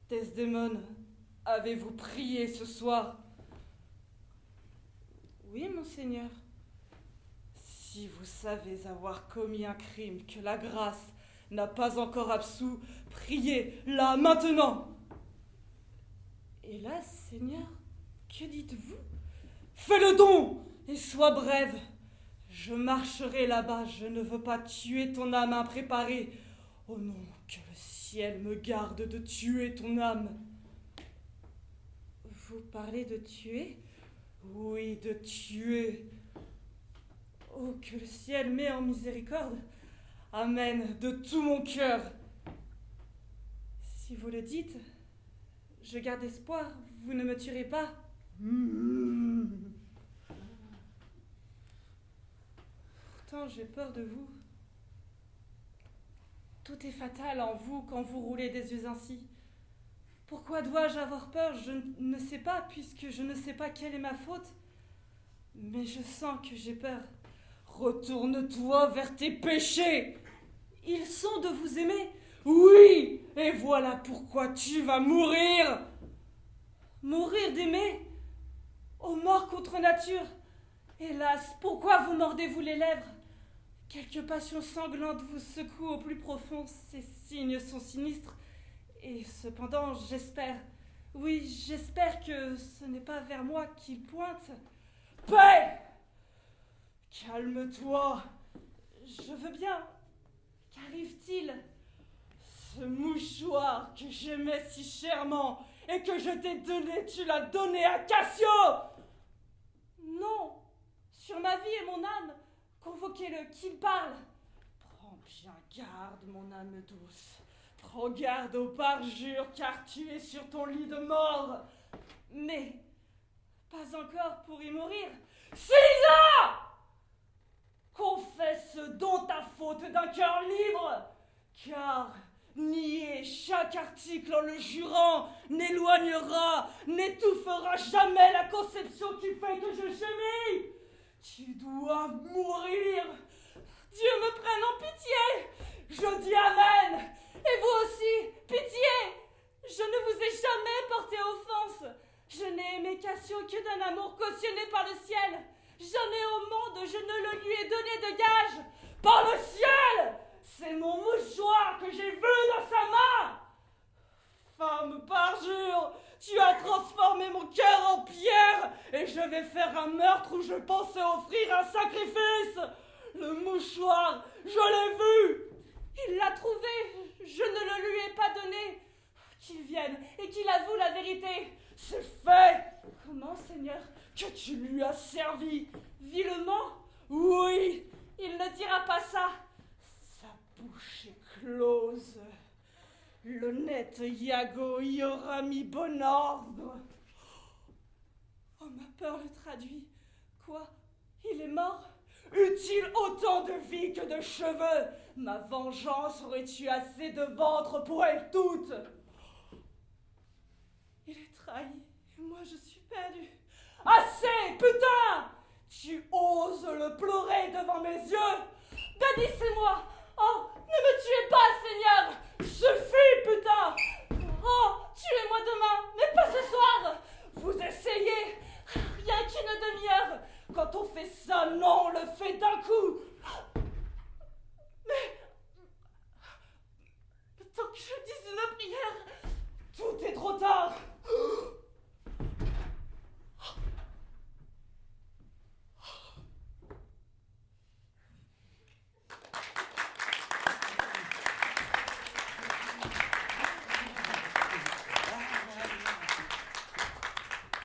Desdémone, avez-vous prié ce soir? Oui, monseigneur. Si vous savez avoir commis un crime que la grâce n'a pas encore absous, priez, là, maintenant! Hélas, Seigneur, que dites-vous? Fais le don et sois brève. Je marcherai là-bas, je ne veux pas tuer ton âme impréparée. Oh non, que le ciel me garde de tuer ton âme. Vous parlez de tuer? Oui, de tuer. Oh, que le ciel m'ait en miséricorde. Amen, de tout mon cœur. Si vous le dites, je garde espoir, vous ne me tuerez pas. Pourtant, j'ai peur de vous. Tout est fatal en vous quand vous roulez des yeux ainsi. Pourquoi dois-je avoir peur? Je ne sais pas, puisque je ne sais pas quelle est ma faute. Mais je sens que j'ai peur. Retourne-toi vers tes péchés. Ils sont de vous aimer. Oui, et voilà pourquoi tu vas mourir. Mourir d'aimer? contre nature. Hélas, pourquoi vous mordez-vous les lèvres? Quelque passion sanglante vous secoue au plus profond, ces signes sont sinistres. Et cependant, j'espère, oui, j'espère que ce n'est pas vers moi qu'ils pointent. Paix! Calme-toi, je veux bien. Qu'arrive-t-il? Ce mouchoir que j'aimais si chèrement et que je t'ai donné, tu l'as donné à Cassio! Non, sur ma vie et mon âme, convoquez-le, qu'il parle. Prends bien garde, mon âme douce. Prends garde au parjure, car tu es sur ton lit de mort. Mais, pas encore pour y mourir. Sylvia! Confesse donc ta faute d'un cœur libre, car nier chaque article en le jurant n'éloignera, n'étouffera jamais la conception qui fait que je gémis. Tu dois mourir. Dieu me prenne en pitié. Je dis Amen. Et vous aussi, pitié. Je ne vous ai jamais porté offense. Je n'ai aimé Cassio que d'un amour cautionné par le ciel. Jamais au monde je ne le lui ai donné de gage. Par le ciel! C'est mon mouchoir que j'ai vu dans sa main! Femme parjure, tu as transformé mon cœur en pierre et je vais faire un meurtre où je pensais offrir un sacrifice! Le mouchoir, je l'ai vu! Il l'a trouvé, je ne le lui ai pas donné. Qu'il vienne et qu'il avoue la vérité. C'est fait! Comment, Seigneur, que tu lui as servi? Vilement? Oui, il ne dira pas ça. Sa bouche est close. L'honnête Iago y aura mis bon ordre. Oh, ma peur le traduit. Quoi? Il est mort? Eût-il autant de vie que de cheveux? Ma vengeance aurait-tu assez de ventre pour elles toutes? Il est trahi, et moi je suis perdue. Assez, putain! Tu oses le pleurer devant mes yeux? Bénissez-moi,